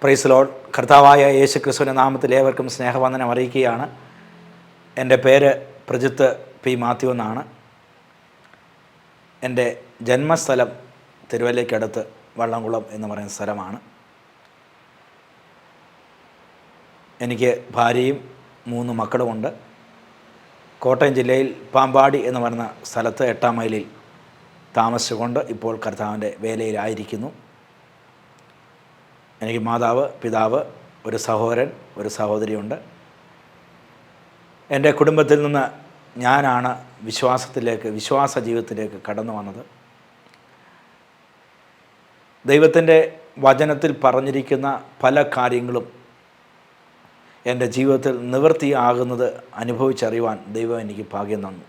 Praise Lord. കർത്താവായ യേശു ക്രിസ്തുവിൻ്റെ നാമത്തിൽ ഏവർക്കും സ്നേഹവന്ദനം അറിയിക്കുകയാണ്. എൻ്റെ പേര് പ്രജിത്ത് പി മാത്യു എന്നാണ്. എൻ്റെ ജന്മസ്ഥലം തിരുവല്ലയ്ക്കടുത്ത് വള്ളംകുളം എന്ന് പറയുന്ന സ്ഥലമാണ്. എനിക്ക് ഭാര്യയും 3 മക്കളുമുണ്ട്. കോട്ടയം ജില്ലയിൽ പാമ്പാടി എന്ന് പറയുന്ന സ്ഥലത്ത് 8-ാം മൈലിൽ താമസിച്ചുകൊണ്ട് ഇപ്പോൾ കർത്താവിൻ്റെ വേലയിലായിരിക്കുന്നു. എനിക്ക് മാതാവ്, പിതാവ്, ഒരു സഹോദരൻ, ഒരു സഹോദരിയുണ്ട്. എൻ്റെ കുടുംബത്തിൽ നിന്ന് ഞാനാണ് വിശ്വാസ ജീവിതത്തിലേക്ക് കടന്നു വന്നത്. ദൈവത്തിൻ്റെ വചനത്തിൽ പറഞ്ഞിരിക്കുന്ന പല കാര്യങ്ങളും എൻ്റെ ജീവിതത്തിൽ നിവൃത്തിയാകുന്നത് അനുഭവിച്ചറിയുവാൻ ദൈവം എനിക്ക് ഭാഗ്യം തന്നു.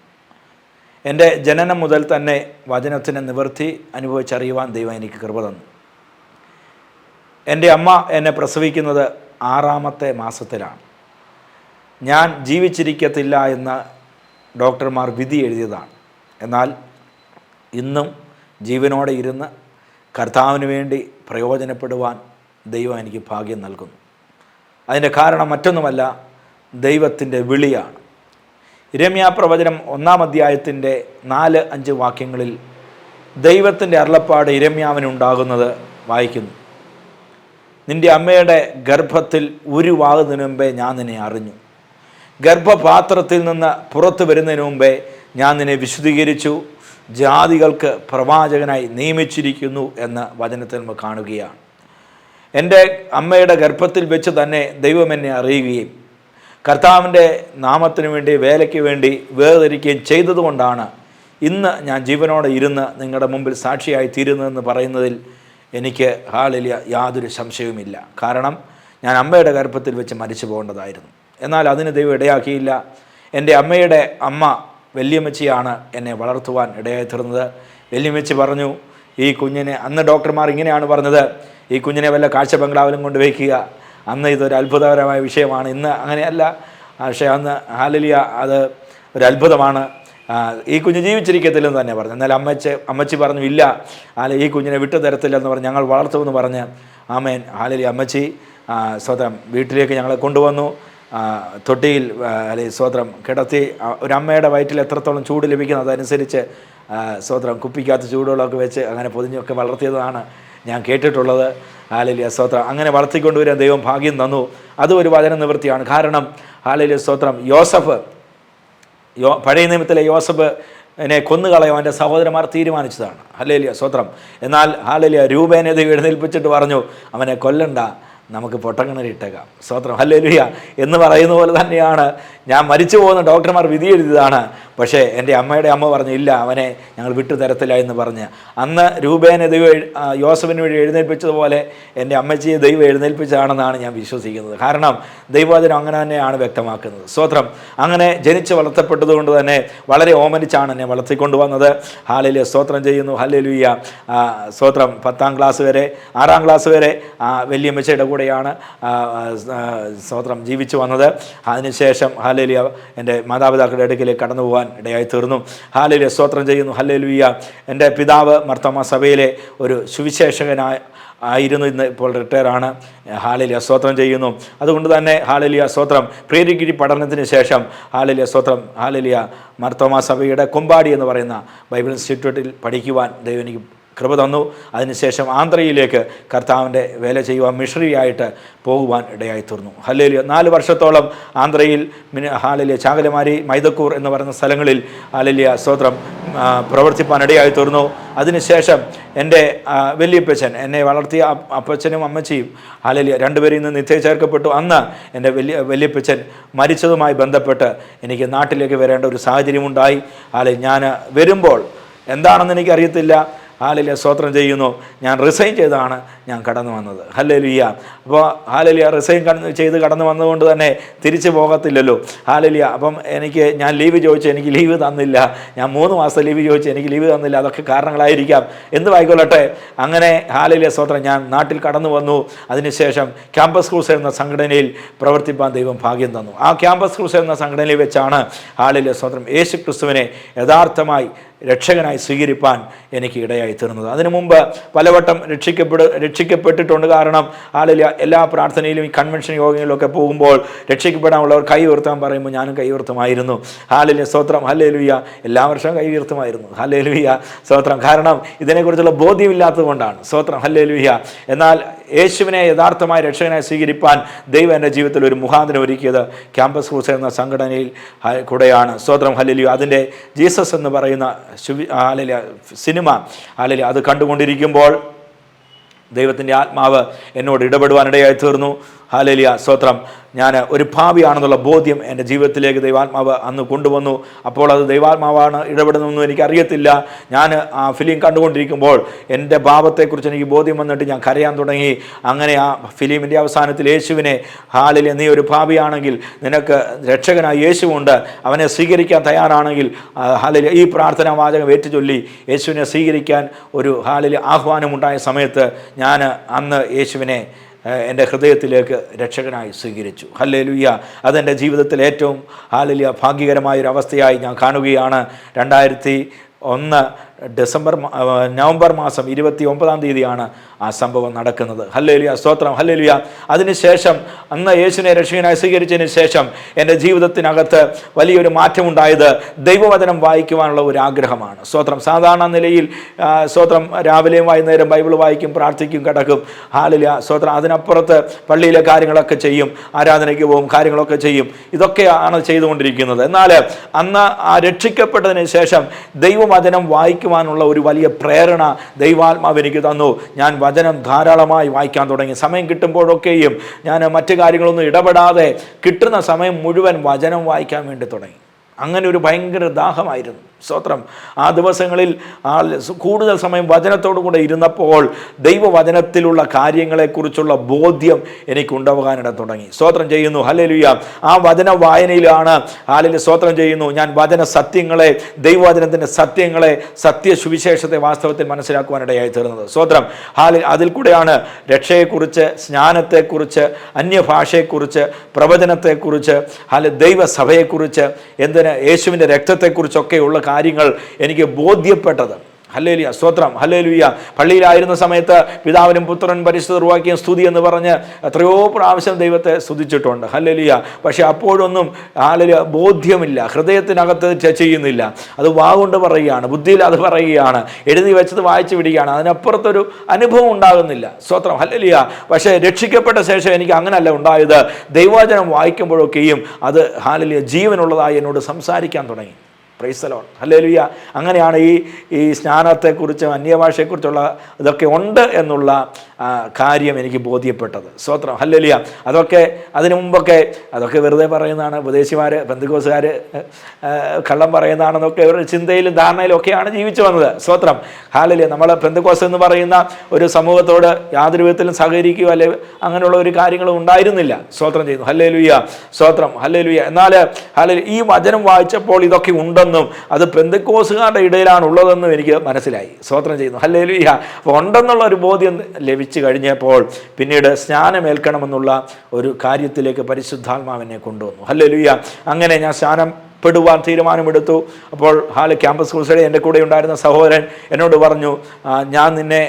എൻ്റെ ജനനം മുതൽ തന്നെ വചനത്തിൻ്റെ നിവൃത്തി അനുഭവിച്ചറിയുവാൻ ദൈവം എനിക്ക് കൃപ തന്നു. എൻ്റെ അമ്മ എന്നെ പ്രസവിക്കുന്നത് 6-ാമത്തെ മാസത്തിലാണ്. ഞാൻ ജീവിച്ചിരിക്കത്തില്ല എന്ന് ഡോക്ടർമാർ വിധി എഴുതിയതാണ്. എന്നാൽ ഇന്നും ജീവനോടെ ഇരുന്ന് കർത്താവിന് വേണ്ടി പ്രയോജനപ്പെടുവാൻ ദൈവം എനിക്ക് ഭാഗ്യം നൽകുന്നു. അതിൻ്റെ കാരണം മറ്റൊന്നുമല്ല, ദൈവത്തിൻ്റെ വിളിയാണ്. യിരെമ്യാ പ്രവചനം 1-ാം അധ്യായത്തിൻ്റെ 4-5 വാക്യങ്ങളിൽ ദൈവത്തിൻ്റെ അരുളപ്പാട് യിരെമ്യാവിനുണ്ടാകുന്നത് വായിക്കുന്നു. നിൻ്റെ അമ്മയുടെ ഗർഭത്തിൽ ഉരുവാകുന്നതിന് മുമ്പേ ഞാൻ നിന്നെ അറിഞ്ഞു. ഗർഭപാത്രത്തിൽ നിന്ന് പുറത്തു വരുന്നതിന് മുമ്പേ ഞാൻ നിന്നെ വിശുദ്ധീകരിച്ചു. ജാതികൾക്ക് പ്രവാചകനായി നിയമിച്ചിരിക്കുന്നു എന്ന് വചനത്തിൽ നമ്മൾ കാണുകയാണ്. എൻ്റെ അമ്മയുടെ ഗർഭത്തിൽ വെച്ച് തന്നെ ദൈവം എന്നെ അറിയുകയും കർത്താവിൻ്റെ നാമത്തിന് വേണ്ടി, വേലയ്ക്ക് വേണ്ടി വേർതിരിക്കുകയും ചെയ്തതുകൊണ്ടാണ് ഇന്ന് ഞാൻ ജീവനോടെ ഇരുന്ന് നിങ്ങളുടെ മുമ്പിൽ സാക്ഷിയായി തീരുന്നതെന്ന് പറയുന്നതിൽ എനിക്ക് ഹല്ലേലൂയ യാതൊരു സംശയവുമില്ല. കാരണം ഞാൻ അമ്മയുടെ ഗർഭത്തിൽ വെച്ച് മരിച്ചു പോകേണ്ടതായിരുന്നു. എന്നാൽ അതിന് ദൈവം ഇടയാക്കിയില്ല. എൻ്റെ അമ്മയുടെ അമ്മ വല്യമ്മച്ചിയാണ് എന്നെ വളർത്തുവാൻ ഇടയായി തീർന്നത്. വല്യമ്മച്ചി പറഞ്ഞു, ഈ കുഞ്ഞിനെ, അന്ന് ഡോക്ടർമാർ ഇങ്ങനെയാണ് പറഞ്ഞത്, ഈ കുഞ്ഞിനെ വല്ല കാഴ്ച ബംഗ്ലാവിലും കൊണ്ട് വയ്ക്കുക. അന്ന് ഇതൊരു അത്ഭുതകരമായ വിഷയമാണ്. ഇന്ന് അങ്ങനെയല്ല. പക്ഷേ അന്ന് ഹല്ലേലൂയ അത് ഒരു അത്ഭുതമാണ്. ഈ കുഞ്ഞ് ജീവിച്ചിരിക്കത്തില്ലെന്ന് തന്നെ പറഞ്ഞു. എന്നാൽ അമ്മച്ചി പറഞ്ഞു, ഇല്ല, ഈ കുഞ്ഞിനെ വിട്ടു തരത്തില്ലെന്ന് പറഞ്ഞ് ഞങ്ങൾ വളർത്തുമെന്ന് പറഞ്ഞ് ആമേൻ ഹല്ലേലൂയ അമ്മച്ചി സ്വതം വീട്ടിലേക്ക് ഞങ്ങളെ കൊണ്ടുവന്നു. തൊട്ടിയിൽ സ്വതം കിടത്തി. ഒരമ്മയുടെ വയറ്റിൽ എത്രത്തോളം ചൂട് ലഭിക്കുന്നത് അതനുസരിച്ച് സ്വതം കുപ്പിക്കകത്ത് ചൂടുകളൊക്കെ വെച്ച് അങ്ങനെ പൊതിഞ്ഞൊക്കെ വളർത്തിയതാണ് ഞാൻ കേട്ടിട്ടുള്ളത്. ഹല്ലേലൂയ സ്തോത്രം. അങ്ങനെ വളർത്തിക്കൊണ്ടുവരാൻ ദൈവം ഭാഗ്യം തന്നു. അതും ഒരു വചന നിവൃത്തിയാണ്. കാരണം ഹല്ലേലൂയ സ്തോത്രം, പഴയ നിയമത്തിലെ യോസഫിനെ കൊന്നുകളയാൻ അവൻ്റെ സഹോദരന്മാർ തീരുമാനിച്ചതാണ്. ഹല്ലേലൂയ സ്തോത്രം. എന്നാൽ ഹല്ലേലൂയ രൂബേനെ ദൈവം എഴുന്നേൽപ്പിച്ചിട്ട് പറഞ്ഞു, അവനെ കൊല്ലണ്ട, നമുക്ക് പൊട്ടക്കിണറിട്ടേക്കാം. സ്തോത്രം. ഹല്ലേലൂയ എന്ന് പറയുന്ന പോലെ തന്നെയാണ് ഞാൻ മരിച്ചു പോകുന്ന ഡോക്ടർമാർ വിധി എഴുതിയതാണ്. പക്ഷേ എൻ്റെ അമ്മയുടെ അമ്മ പറഞ്ഞു, ഇല്ല, അവനെ ഞങ്ങൾ വിട്ടു തരത്തില്ല എന്ന് പറഞ്ഞ് അന്ന് രൂബേനെ ദൈവം യോസഫിന് വഴി എഴുന്നേൽപ്പിച്ചതുപോലെ എൻ്റെ അമ്മച്ചിയെ ദൈവം എഴുന്നേൽപ്പിച്ചതാണെന്നാണ് ഞാൻ വിശ്വസിക്കുന്നത്. കാരണം ദൈവവചനം അങ്ങനെ തന്നെയാണ് വ്യക്തമാക്കുന്നത്. സ്തോത്രം. അങ്ങനെ ജനിച്ച് വളർത്തപ്പെട്ടതുകൊണ്ട് തന്നെ വളരെ ഓമനിച്ചാണ് എന്നെ വളർത്തിക്കൊണ്ടുവന്നത്. ഹല്ലേലൂയ സ്തോത്രം ചെയ്യുന്നു. ഹല്ലേലൂയ സ്തോത്രം. 10-ാം ക്ലാസ് വരെ, 6-ാം ക്ലാസ് വരെ വല്യമ്മച്ചയുടെ കൂടെയാണ് സ്തോത്രം ജീവിച്ചു വന്നത്. അതിനുശേഷം ഹല്ലേലൂയ എൻ്റെ മാതാപിതാക്കളുടെ അടുക്കിലേക്ക് കടന്നു പോകാൻ ഇടയായി തീർന്നു. ഹല്ലേലൂയ സ്തോത്രം ചെയ്യുന്നു. ഹല്ലേലൂയ. എൻ്റെ പിതാവ് മാർത്തോമാ സഭയിലെ ഒരു സുവിശേഷകനായിരുന്നു. ഇന്ന് ഇപ്പോൾ റിട്ടയറാണ്. ഹല്ലേലൂയ സ്തോത്രം ചെയ്യുന്നു. അതുകൊണ്ട് തന്നെ ഹല്ലേലൂയ സ്തോത്രം, പ്രീ ഡിഗ്രി പഠനത്തിന് ശേഷം ഹല്ലേലൂയ സ്തോത്രം ഹല്ലേലൂയ മാർത്തോമാ സഭയുടെ കൊമ്പാടി എന്ന് പറയുന്ന ബൈബിൾ ഇൻസ്റ്റിറ്റ്യൂട്ടിൽ പഠിക്കുവാൻ ദൈവം എനിക്ക് കൃപ തന്നു. അതിനുശേഷം ആന്ധ്രയിലേക്ക് കർത്താവിൻ്റെ വേല ചെയ്യുവാൻ മിഷണറിയായിട്ട് പോകുവാൻ ഇടയായി തീർന്നു. ഹല്ലേലൂയ. 4 വർഷത്തോളം ആന്ധ്രയിൽ ഹല്ലേലൂയ ചാകലമാരി, മൈദക്കൂർ എന്ന് പറയുന്ന സ്ഥലങ്ങളിൽ ഹല്ലേലൂയ സ്തോത്രം പ്രവർത്തിപ്പാൻ ഇടയായി തീർന്നു. അതിനുശേഷം എൻ്റെ വല്യപ്പച്ചൻ, എന്നെ വളർത്തിയ അപ്പച്ചനും അമ്മച്ചിയും ഹല്ലേലൂയ 2 പേരിൽ നിന്ന് നിത്യ ചേർക്കപ്പെട്ടു. അന്ന് എൻ്റെ വല്യപ്പച്ചൻ മരിച്ചതുമായി ബന്ധപ്പെട്ട് എനിക്ക് നാട്ടിലേക്ക് വരേണ്ട ഒരു സാഹചര്യമുണ്ടായി. ഹല്ലേലൂയ ഞാൻ വരുമ്പോൾ എന്താണെന്ന് എനിക്കറിയത്തില്ല. ഹല്ലേലൂയ സ്തോത്രം ചെയ്യുന്നു. ഞാൻ റിസൈൻ ചെയ്താണ് ഞാൻ കടന്നു വന്നത്. ഹല്ലേലൂയ. അപ്പോൾ ഹല്ലേലൂയ റിസൈൻ ചെയ്ത് കടന്നു വന്നതുകൊണ്ട് തന്നെ തിരിച്ചു പോകത്തില്ലല്ലോ. ഹല്ലേലൂയ. അപ്പം ഞാൻ ലീവ് ചോദിച്ചു, എനിക്ക് ലീവ് തന്നില്ല. ഞാൻ 3 മാസം ലീവ് ചോദിച്ചു, എനിക്ക് ലീവ് തന്നില്ല. അതൊക്കെ കാരണങ്ങളായിരിക്കാം, എന്തുമായിക്കൊള്ളട്ടെ. അങ്ങനെ ഹല്ലേലൂയ സ്തോത്രം ഞാൻ നാട്ടിൽ കടന്നു വന്നു. അതിനുശേഷം ക്യാമ്പസ് ക്രൂസേഡ് എന്ന സംഘടനയിൽ പ്രവർത്തിപ്പാൻ ദൈവം ഭാഗ്യം തന്നു. ആ ക്യാമ്പസ് ക്രൂസേഡ് എന്ന സംഘടനയിൽ വെച്ചാണ് ഹല്ലേലൂയ സ്തോത്രം യേശു ക്രിസ്തുവിനെ യഥാർത്ഥമായി രക്ഷകനായി സ്വീകരിപ്പാൻ എനിക്ക് ഇടയായി തീർന്നത്. അതിനു മുമ്പ് പലവട്ടം രക്ഷിക്കപ്പെട്ടിട്ടുണ്ട്. കാരണം എല്ലാ പ്രാർത്ഥനയിലും ഈ കൺവെൻഷൻ യോഗങ്ങളിലൊക്കെ പോകുമ്പോൾ രക്ഷിക്കപ്പെടാനുള്ളവർ കൈ ഉയർത്താൻ പറയുമ്പോൾ ഞാനും കൈ ഉയർത്തുമായിരുന്നു. ഹല്ലേലൂയ സ്തോത്രം, ഹല്ലേലൂയ. എല്ലാ വർഷവും കൈ ഉയർത്തുമായിരുന്നു. ഹല്ലേലൂയ സ്തോത്രം. കാരണം ഇതിനെക്കുറിച്ചുള്ള ബോധ്യമില്ലാത്തത് കൊണ്ടാണ്. സ്തോത്രം, ഹല്ലേലൂയ. എന്നാൽ യേശുവിനെ യഥാർത്ഥമായ രക്ഷകനായി സ്വീകരിപ്പാൻ ദൈവം എൻ്റെ ജീവിതത്തിൽ ഒരു മുഖാന്തരം ഒരുക്കിയത് ക്യാമ്പസ് ക്രൂസേഡ് എന്ന സംഘടനയിൽ കൂടെയാണ്. സ്തോത്രം, ഹല്ലേലൂയ. അതിൻ്റെ ജീസസ് എന്ന് പറയുന്ന ഹല്ലേലൂയ സിനിമ ഹല്ലേലൂയ അത് കണ്ടുകൊണ്ടിരിക്കുമ്പോൾ ദൈവത്തിൻ്റെ ആത്മാവ് എന്നോട് ഇടപെടുവാനിടയായി തീർന്നു. ഹല്ലേലൂയ സ്തോത്രം. ഞാൻ ഒരു ഭാവിയാണെന്നുള്ള ബോധ്യം എൻ്റെ ജീവിതത്തിലേക്ക് ദൈവാത്മാവ് അന്ന് കൊണ്ടുവന്നു. അപ്പോൾ അത് ദൈവാത്മാവാണ് ഇടപെടുന്നതെന്നും എനിക്കറിയത്തില്ല. ഞാൻ ആ ഫിലിം കണ്ടുകൊണ്ടിരിക്കുമ്പോൾ എൻ്റെ പാപത്തെക്കുറിച്ച് എനിക്ക് ബോധ്യം വന്നിട്ട് ഞാൻ കരയാൻ തുടങ്ങി. അങ്ങനെ ആ ഫിലിമിൻ്റെ അവസാനത്തിൽ യേശുവിനെ, ഹല്ലേലൂയ, നീ ഒരു ഭാവിയാണെങ്കിൽ നിനക്ക് രക്ഷകനായി യേശുവുണ്ട്, അവനെ സ്വീകരിക്കാൻ തയ്യാറാണെങ്കിൽ ഹല്ലേലൂയ ഈ പ്രാർത്ഥനാ വാചകം ഏറ്റുചൊല്ലി യേശുവിനെ സ്വീകരിക്കാൻ ഒരു ഹല്ലേലൂയ ആഹ്വാനമുണ്ടായ സമയത്ത് ഞാൻ അന്ന് യേശുവിനെ എൻ്റെ ഹൃദയത്തിലേക്ക് രക്ഷകനായി സ്വീകരിച്ചു. ഹല്ലേലൂയ. അതെൻ്റെ ജീവിതത്തിൽ ഏറ്റവും ഹല്ലേലൂയ ഭാഗ്യകരമായൊരവസ്ഥയായി ഞാൻ കാണുകയാണ്. 2001 നവംബർ മാസം 29-ാം തീയതിയാണ് ആ സംഭവം നടക്കുന്നത്. ഹല്ലേലൂയ സ്തോത്രം, ഹല്ലേലൂയ. അതിനുശേഷം അന്ന് യേശുവിനെ രക്ഷകനായി സ്വീകരിച്ചതിന് ശേഷം എൻ്റെ ജീവിതത്തിനകത്ത് വലിയൊരു മാറ്റമുണ്ടായത് ദൈവവചനം വായിക്കുവാനുള്ള ഒരു ആഗ്രഹമാണ്. സ്തോത്രം. സാധാരണ നിലയിൽ സ്തോത്രം രാവിലെയും വൈകുന്നേരം ബൈബിൾ വായിക്കും, പ്രാർത്ഥിക്കും, കിടക്കും. ഹല്ലേലൂയ സ്തോത്രം. അതിനപ്പുറത്ത് പള്ളിയിലെ കാര്യങ്ങളൊക്കെ ചെയ്യും, ആരാധനയ്ക്ക് പോകും, കാര്യങ്ങളൊക്കെ ചെയ്യും. ഇതൊക്കെയാണ് ചെയ്തുകൊണ്ടിരിക്കുന്നത്. എന്നാൽ അന്ന് ആ രക്ഷിക്കപ്പെട്ടതിന് ശേഷം ദൈവവചനം വായിക്കുവാനുള്ള ഒരു വലിയ പ്രേരണ ദൈവാത്മാവ് എനിക്ക് തന്നു. ഞാൻ വചനം ധാരാളമായി വായിക്കാൻ തുടങ്ങി. സമയം കിട്ടുമ്പോഴൊക്കെയും ഞാൻ മറ്റു കാര്യങ്ങളൊന്നും ഇടപെടാതെ കിട്ടുന്ന സമയം മുഴുവൻ വചനം വായിക്കാൻ വേണ്ടി തുടങ്ങി. അങ്ങനെ ഒരു ഭയങ്കര ദാഹമായിരുന്നു. സ്തോത്രം. ആ ദിവസങ്ങളിൽ കൂടുതൽ സമയം വചനത്തോടു കൂടെ ഇരുന്നപ്പോൾ ദൈവവചനത്തിലുള്ള കാര്യങ്ങളെക്കുറിച്ചുള്ള ബോധ്യം എനിക്കുണ്ടാകാനിട തുടങ്ങി. സ്തോത്രം ചെയ്യുന്നു, ഹല്ലേലൂയ. ആ വചന വായനയിലാണ് ഹല്ലേലൂയ സ്തോത്രം ചെയ്യുന്നു ഞാൻ വചന സത്യങ്ങളെ, ദൈവവചനത്തിൻ്റെ സത്യങ്ങളെ, സത്യസുവിശേഷത്തെ വാസ്തവത്തിൽ മനസ്സിലാക്കുവാനിടയായി തീർന്നത്. സ്തോത്രം. അതിൽ കൂടെയാണ് രക്ഷയെക്കുറിച്ച്, സ്നാനത്തെക്കുറിച്ച്, അന്യഭാഷയെക്കുറിച്ച്, പ്രവചനത്തെക്കുറിച്ച്, ദൈവസഭയെക്കുറിച്ച്, യേശുവിൻ്റെ രക്തത്തെക്കുറിച്ചൊക്കെയുള്ള കാര്യങ്ങൾ എനിക്ക് ബോധ്യപ്പെട്ടത്. ഹല്ലേലൂയ സ്തോത്രം, ഹല്ലേലൂയ. പള്ളിയിലായിരുന്ന സമയത്ത് പിതാവിനും പുത്രനും പരിശുദ്ധ റൂഹായ്ക്കും സ്തുതി എന്ന് പറഞ്ഞ് എത്രയോ പ്രാവശ്യം ദൈവത്തെ സ്തുതിച്ചിട്ടുണ്ട്. ഹല്ലേലൂയ. പക്ഷെ അപ്പോഴൊന്നും ഹല്ലേലൂയ ബോധ്യമില്ല, ഹൃദയത്തിനകത്ത് ചെയ്യുന്നില്ല. അത് വാഗുകൊണ്ട് പറയുകയാണ്, ബുദ്ധിയിൽ അത് പറയുകയാണ്, എഴുതി വെച്ചത് വായിച്ചു വിടുകയാണ്. അതിനപ്പുറത്തൊരു അനുഭവം ഉണ്ടാകുന്നില്ല. സ്തോത്രം, ഹല്ലേലൂയ. പക്ഷേ രക്ഷിക്കപ്പെട്ട ശേഷം എനിക്ക് അങ്ങനല്ല ഉണ്ടായത്. ദൈവവചനം വായിക്കുമ്പോഴൊക്കെയും അത് ഹല്ലേലൂയ ജീവനുള്ളതായി എന്നോട് സംസാരിക്കാൻ തുടങ്ങി. Praise the Lord, hallelujah. അങ്ങനെയാണ് ഈ സ്നാനത്തെക്കുറിച്ചും അന്യഭാഷയെക്കുറിച്ചുള്ള ഇതൊക്കെ ഉണ്ട് എന്നുള്ള കാര്യം എനിക്ക് ബോധ്യപ്പെട്ടത്. സ്തോത്രം, ഹല്ലേലൂയ. അതിനു മുമ്പൊക്കെ അതൊക്കെ വെറുതെ പറയുന്നതാണ്, ഉപദേശിമാർ, പെന്തക്കോസ്തുകാർ കള്ളം പറയുന്നതാണെന്നൊക്കെ ഇവരുടെ ചിന്തയിലും ധാരണയിലും ഒക്കെയാണ് ജീവിച്ചു വന്നത്. സ്തോത്രം, ഹല്ലേലൂയ. നമ്മൾ പെന്തക്കോസ്ത് എന്ന് പറയുന്ന ഒരു സമൂഹത്തോട് യാതൊരു വിധത്തിലും സഹകരിക്കുക അല്ലെ അങ്ങനെയുള്ള ഒരു കാര്യങ്ങളും ഉണ്ടായിരുന്നില്ല. സ്തോത്രം ചെയ്യുന്നു, ഹല്ലേലൂയ സ്തോത്രം, ഹല്ലേലൂയ. എന്നാൽ ഹല്ലേലൂയ ഈ വചനം വായിച്ചപ്പോൾ ഇതൊക്കെ ഉണ്ടെന്നും അത് പെന്തക്കോസ്തുകാരുടെ ഇടയിലാണ് ഉള്ളതെന്നും എനിക്ക് മനസ്സിലായി. സ്തോത്രം ചെയ്യുന്നു, ഹല്ലേലൂയ. അപ്പോൾ ഉണ്ടെന്നുള്ള ഒരു ബോധ്യം ലഭിച്ചു കഴിഞ്ഞപ്പോൾ പിന്നീട് സ്നാനമേൽക്കണമെന്നുള്ള ഒരു കാര്യത്തിലേക്ക് പരിശുദ്ധാത്മാവിനെ കൊണ്ടുവന്നു. ഹല്ലേലൂയ. അങ്ങനെ ഞാൻ പെടുവാൻ തീരുമാനമെടുത്തു. അപ്പോൾ ക്യാമ്പസ് ക്രൂസേഡ് എൻ്റെ കൂടെ ഉണ്ടായിരുന്ന സഹോദരൻ എന്നോട് പറഞ്ഞു, ഞാൻ നിന്നെ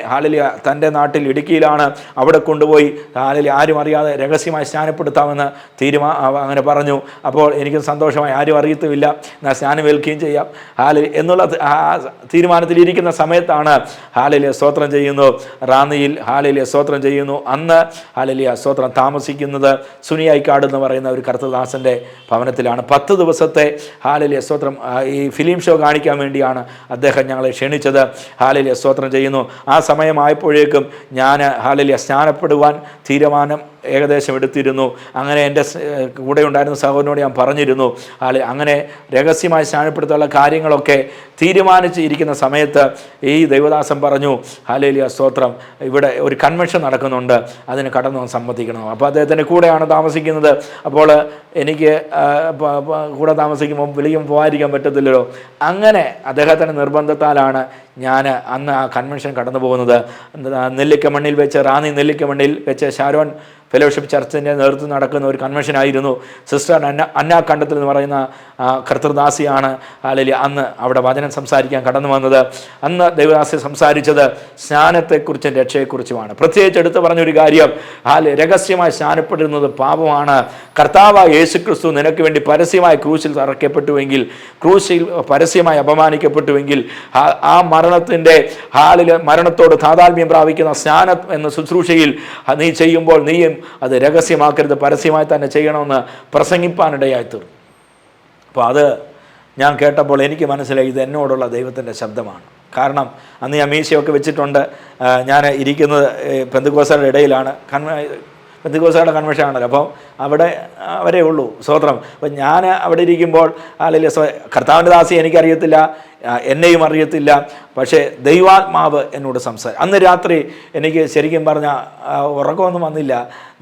തൻ്റെ നാട്ടിൽ ഇടുക്കിയിലാണ്, അവിടെ കൊണ്ടുപോയി ആരും അറിയാതെ രഹസ്യമായി സ്നാനപ്പെടുത്താമെന്ന് അങ്ങനെ പറഞ്ഞു. അപ്പോൾ എനിക്ക് സന്തോഷമായി, ആരും അറിയത്തുമില്ല, ഞാൻ സ്നാനമേൽക്കുകയും ചെയ്യാം എന്നുള്ള തീരുമാനത്തിലിരിക്കുന്ന സമയത്താണ് സ്തോത്രം ചെയ്യുന്നു റാന്നിയിൽ സ്തോത്രം ചെയ്യുന്നു. അന്ന് സ്തോത്രം താമസിക്കുന്നത് സുനിയായിക്കാട് എന്ന് പറയുന്ന ഒരു കർത്തദാസൻ്റെ ഭവനത്തിലാണ്. 10 ദിവസത്തെ ഹല്ലേലൂയ സ്തോത്രം ഈ ഫിലിം ഷോ കാണിക്കാൻ വേണ്ടിയാണ് അദ്ദേഹം ഞങ്ങളെ ക്ഷണിച്ചത്. ഹല്ലേലൂയ സ്തോത്രം ചെയ്യുന്നു. ആ സമയമായപ്പോഴേക്കും ഞാൻ ഹല്ലേലൂയ സ്നാനപ്പെടുവാൻ തീരുമാനം ഏകദേശം എടുത്തിരുന്നു. അങ്ങനെ എൻ്റെ കൂടെ ഉണ്ടായിരുന്ന സഹോദരനോട് ഞാൻ പറഞ്ഞിരുന്നു. അങ്ങനെ രഹസ്യമായി സ്നാനപ്പെടുത്താനുള്ള കാര്യങ്ങളൊക്കെ തീരുമാനിച്ച് ഇരിക്കുന്ന സമയത്ത് ഈ ദൈവദാസൻ പറഞ്ഞു, ഹല്ലേലൂയ സ്തോത്രം, ഇവിടെ ഒരു കൺവെൻഷൻ നടക്കുന്നുണ്ട്, അതിന് കടന്നു സമ്മതിക്കണം. അപ്പോൾ അദ്ദേഹത്തിൻ്റെ കൂടെയാണ് താമസിക്കുന്നത്. അപ്പോൾ എനിക്ക് കൂടെ താമസിക്കുമ്പോൾ വിളിക്കും പോകാതിരിക്കാൻ പറ്റത്തില്ലല്ലോ. അങ്ങനെ അദ്ദേഹത്തിൻ്റെ നിർബന്ധത്താലാണ് ഞാൻ അന്ന് ആ കൺവെൻഷൻ കടന്നു പോകുന്നത് നെല്ലിക്കമണ്ണിൽ വെച്ച്, റാന്നി നെല്ലിക്കമണ്ണിൽ വെച്ച് ഷാരോൺ ഫെലോഷിപ്പ് ചർച്ചിൻ്റെ നേതൃത്വം നടക്കുന്ന ഒരു കൺവെൻഷനായിരുന്നു. സിസ്റ്റർ അന്ന കണ്ടത്തിൽ എന്ന് പറയുന്ന കർത്തൃദാസിയാണ് അന്ന് അവിടെ വചനം സംസാരിക്കാൻ കടന്നു വന്നത്. അന്ന് ദൈവദാസി സംസാരിച്ചത് സ്നാനത്തെക്കുറിച്ചും രക്ഷയെക്കുറിച്ചുമാണ്. പ്രത്യേകിച്ച് എടുത്തു പറഞ്ഞൊരു കാര്യം, രഹസ്യമായി സ്നാനപ്പെടുന്നത് പാപമാണ്. കർത്താവായ യേശുക്രിസ്തു നിനക്ക് വേണ്ടി പരസ്യമായി ക്രൂശിൽ തറയ്ക്കപ്പെട്ടുവെങ്കിൽ, ക്രൂശിൽ പരസ്യമായി അപമാനിക്കപ്പെട്ടുവെങ്കിൽ, ആ മരണത്തോട് താതാത്മ്യം പ്രാപിക്കുന്ന സ്നാനം എന്ന ശുശ്രൂഷയിൽ നീ ചെയ്യുമ്പോൾ നീയും അത് രഹസ്യമാക്കരുത്, പരസ്യമായി തന്നെ ചെയ്യണമെന്ന് പ്രസംഗിപ്പാനിടയായി തീർന്നു. അപ്പോൾ അത് ഞാൻ കേട്ടപ്പോൾ എനിക്ക് മനസ്സിലായി ഇത് എന്നോടുള്ള ദൈവത്തിൻ്റെ ശബ്ദമാണ്. കാരണം അന്ന് ഞാൻ മീശയൊക്കെ വെച്ചിട്ടുണ്ട്. ഞാൻ ഇരിക്കുന്നത് പെന്തക്കോസ്തുകാരുടെ ഇടയിലാണ്. പെന്തക്കോസ്തുകാരുടെ കൺവെൻഷനാണല്ലോ, അപ്പം അവിടെ അവരേ ഉള്ളൂ. സ്തോത്രം. അപ്പം ഞാൻ അവിടെ ഇരിക്കുമ്പോൾ കർത്താവിൻ്റെ ദാസി എനിക്കറിയത്തില്ല, എന്നെയും അറിയത്തില്ല, പക്ഷേ ദൈവാത്മാവ് എന്നോട് അന്ന് രാത്രി എനിക്ക് ശരിക്കും പറഞ്ഞാൽ ഉറക്കമൊന്നും വന്നില്ല.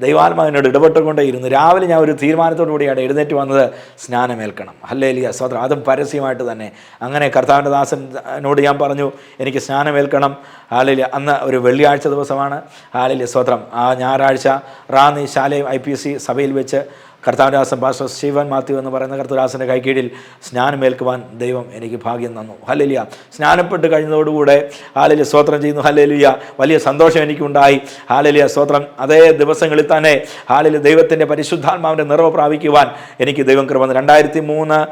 ദൈവാത്മാവ് എന്നോട് ഇടപെട്ടുകൊണ്ടേയിരുന്നു. രാവിലെ ഞാൻ ഒരു തീരുമാനത്തോടു കൂടിയാണ് എഴുന്നേറ്റ് വന്നത്, സ്നാനമേൽക്കണം. ഹല്ലേലൂയ, സ്തോത്രം. അതും പരസ്യമായിട്ട് തന്നെ. അങ്ങനെ കർത്താവിൻ്റെ ദാസനോട് ഞാൻ പറഞ്ഞു എനിക്ക് സ്നാനമേൽക്കണം. ഹല്ലേലൂയ. അന്ന് ഒരു വെള്ളിയാഴ്ച ദിവസമാണ്. ഹല്ലേലൂയ, സ്തോത്രം. ആ ഞായറാഴ്ച റാന്നി ശാലയം IPC സഭയിൽ വെച്ച് കർത്താവിൻ്റെ ദാസൻ പാസ്റ്റർ സ്റ്റീവൻ മാത്യു എന്ന് പറയുന്ന കർത്തദാസൻ്റെ കൈക്കീഴിൽ സ്നാനമേൽക്കുവാൻ ദൈവം എനിക്ക് ഭാഗ്യം തന്നു. ഹല്ലേലൂയ. സ്നാനപ്പെട്ട് കഴിഞ്ഞതോടുകൂടെ ഹല്ലേലൂയ, സ്തോത്രം ചെയ്യുന്നു. ഹല്ലേലൂയ, വലിയ സന്തോഷം എനിക്കുണ്ടായി. ഹല്ലേലൂയ, സ്തോത്രം. അതേ ദിവസങ്ങളിൽ തന്നെ ഹല്ലേലൂയ ദൈവത്തിൻ്റെ പരിശുദ്ധാത്മാവിൻ്റെ നിറവ് പ്രാപിക്കുവാൻ എനിക്ക് ദൈവം കൃപ തന്നു. 2003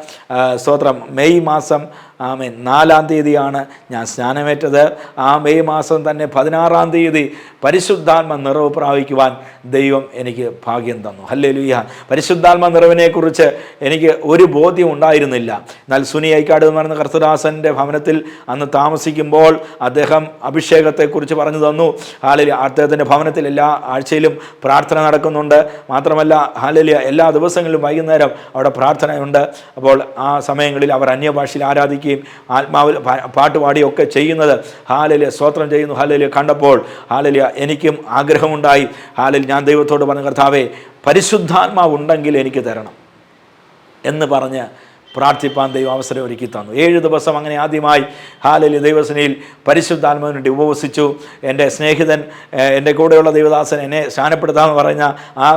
സ്തോത്രം മെയ് മാസം 4-ാം തീയതിയാണ് ഞാൻ സ്നാനമേറ്റത്. ആ മെയ് മാസം തന്നെ 16-ാം തീയതി പരിശുദ്ധാത്മ നിറവ് പ്രാപിക്കുവാൻ ദൈവം എനിക്ക് ഭാഗ്യം തന്നു. ഹല്ലേലൂയ. പരിശുദ്ധാത്മ നിറവിനെക്കുറിച്ച് എനിക്ക് ഒരു ബോധ്യം ഉണ്ടായിരുന്നില്ല. എന്നാൽ സുനി ഐക്കാട് എന്ന് പറയുന്ന കർത്തദാസൻ്റെ ഭവനത്തിൽ അന്ന് താമസിക്കുമ്പോൾ അദ്ദേഹം അഭിഷേകത്തെക്കുറിച്ച് പറഞ്ഞു തന്നു. ഹല്ലേലൂയ. അദ്ദേഹത്തിൻ്റെ ഭവനത്തിൽ എല്ലാ ആഴ്ചയിലും പ്രാർത്ഥന നടക്കുന്നുണ്ട്. മാത്രമല്ല ഹല്ലേലൂയ എല്ലാ ദിവസങ്ങളിലും വൈകുന്നേരം അവിടെ പ്രാർത്ഥനയുണ്ട്. അപ്പോൾ ആ സമയങ്ങളിൽ അവർ അന്യഭാഷയിൽ ആരാധിക്കുകയും ആത്മാവിൽ പാട്ടുപാടിയൊക്കെ ചെയ്യുന്നത് ഹല്ലേലൂയ, സ്തോത്രം ചെയ്യുന്നു. ഹല്ലേലൂയ കണ്ടപ്പോൾ ഹല്ലേലൂയ എനിക്കും ആഗ്രഹമുണ്ടായി. ഹല്ലേലൂയ ഞാൻ ദൈവത്തോട് പറഞ്ഞു, കർത്താവേ പരിശുദ്ധാത്മാവ് ഉണ്ടെങ്കിൽ എനിക്ക് തരണം എന്ന് പറഞ്ഞ് പ്രാർത്ഥിപ്പാൻ ദൈവം അവസരം ഒരുക്കി തന്നു. 7 ദിവസം അങ്ങനെ ആദ്യമായി ഹല്ലേലൂയ ദൈവസേനയിൽ പരിശുദ്ധാത്മാവിന് വേണ്ടി ഉപവസിച്ചു. എൻ്റെ സ്നേഹിതൻ, എൻ്റെ കൂടെയുള്ള ദൈവദാസൻ, എന്നെ സ്നാനപ്പെടുത്താമെന്ന് പറഞ്ഞ ആ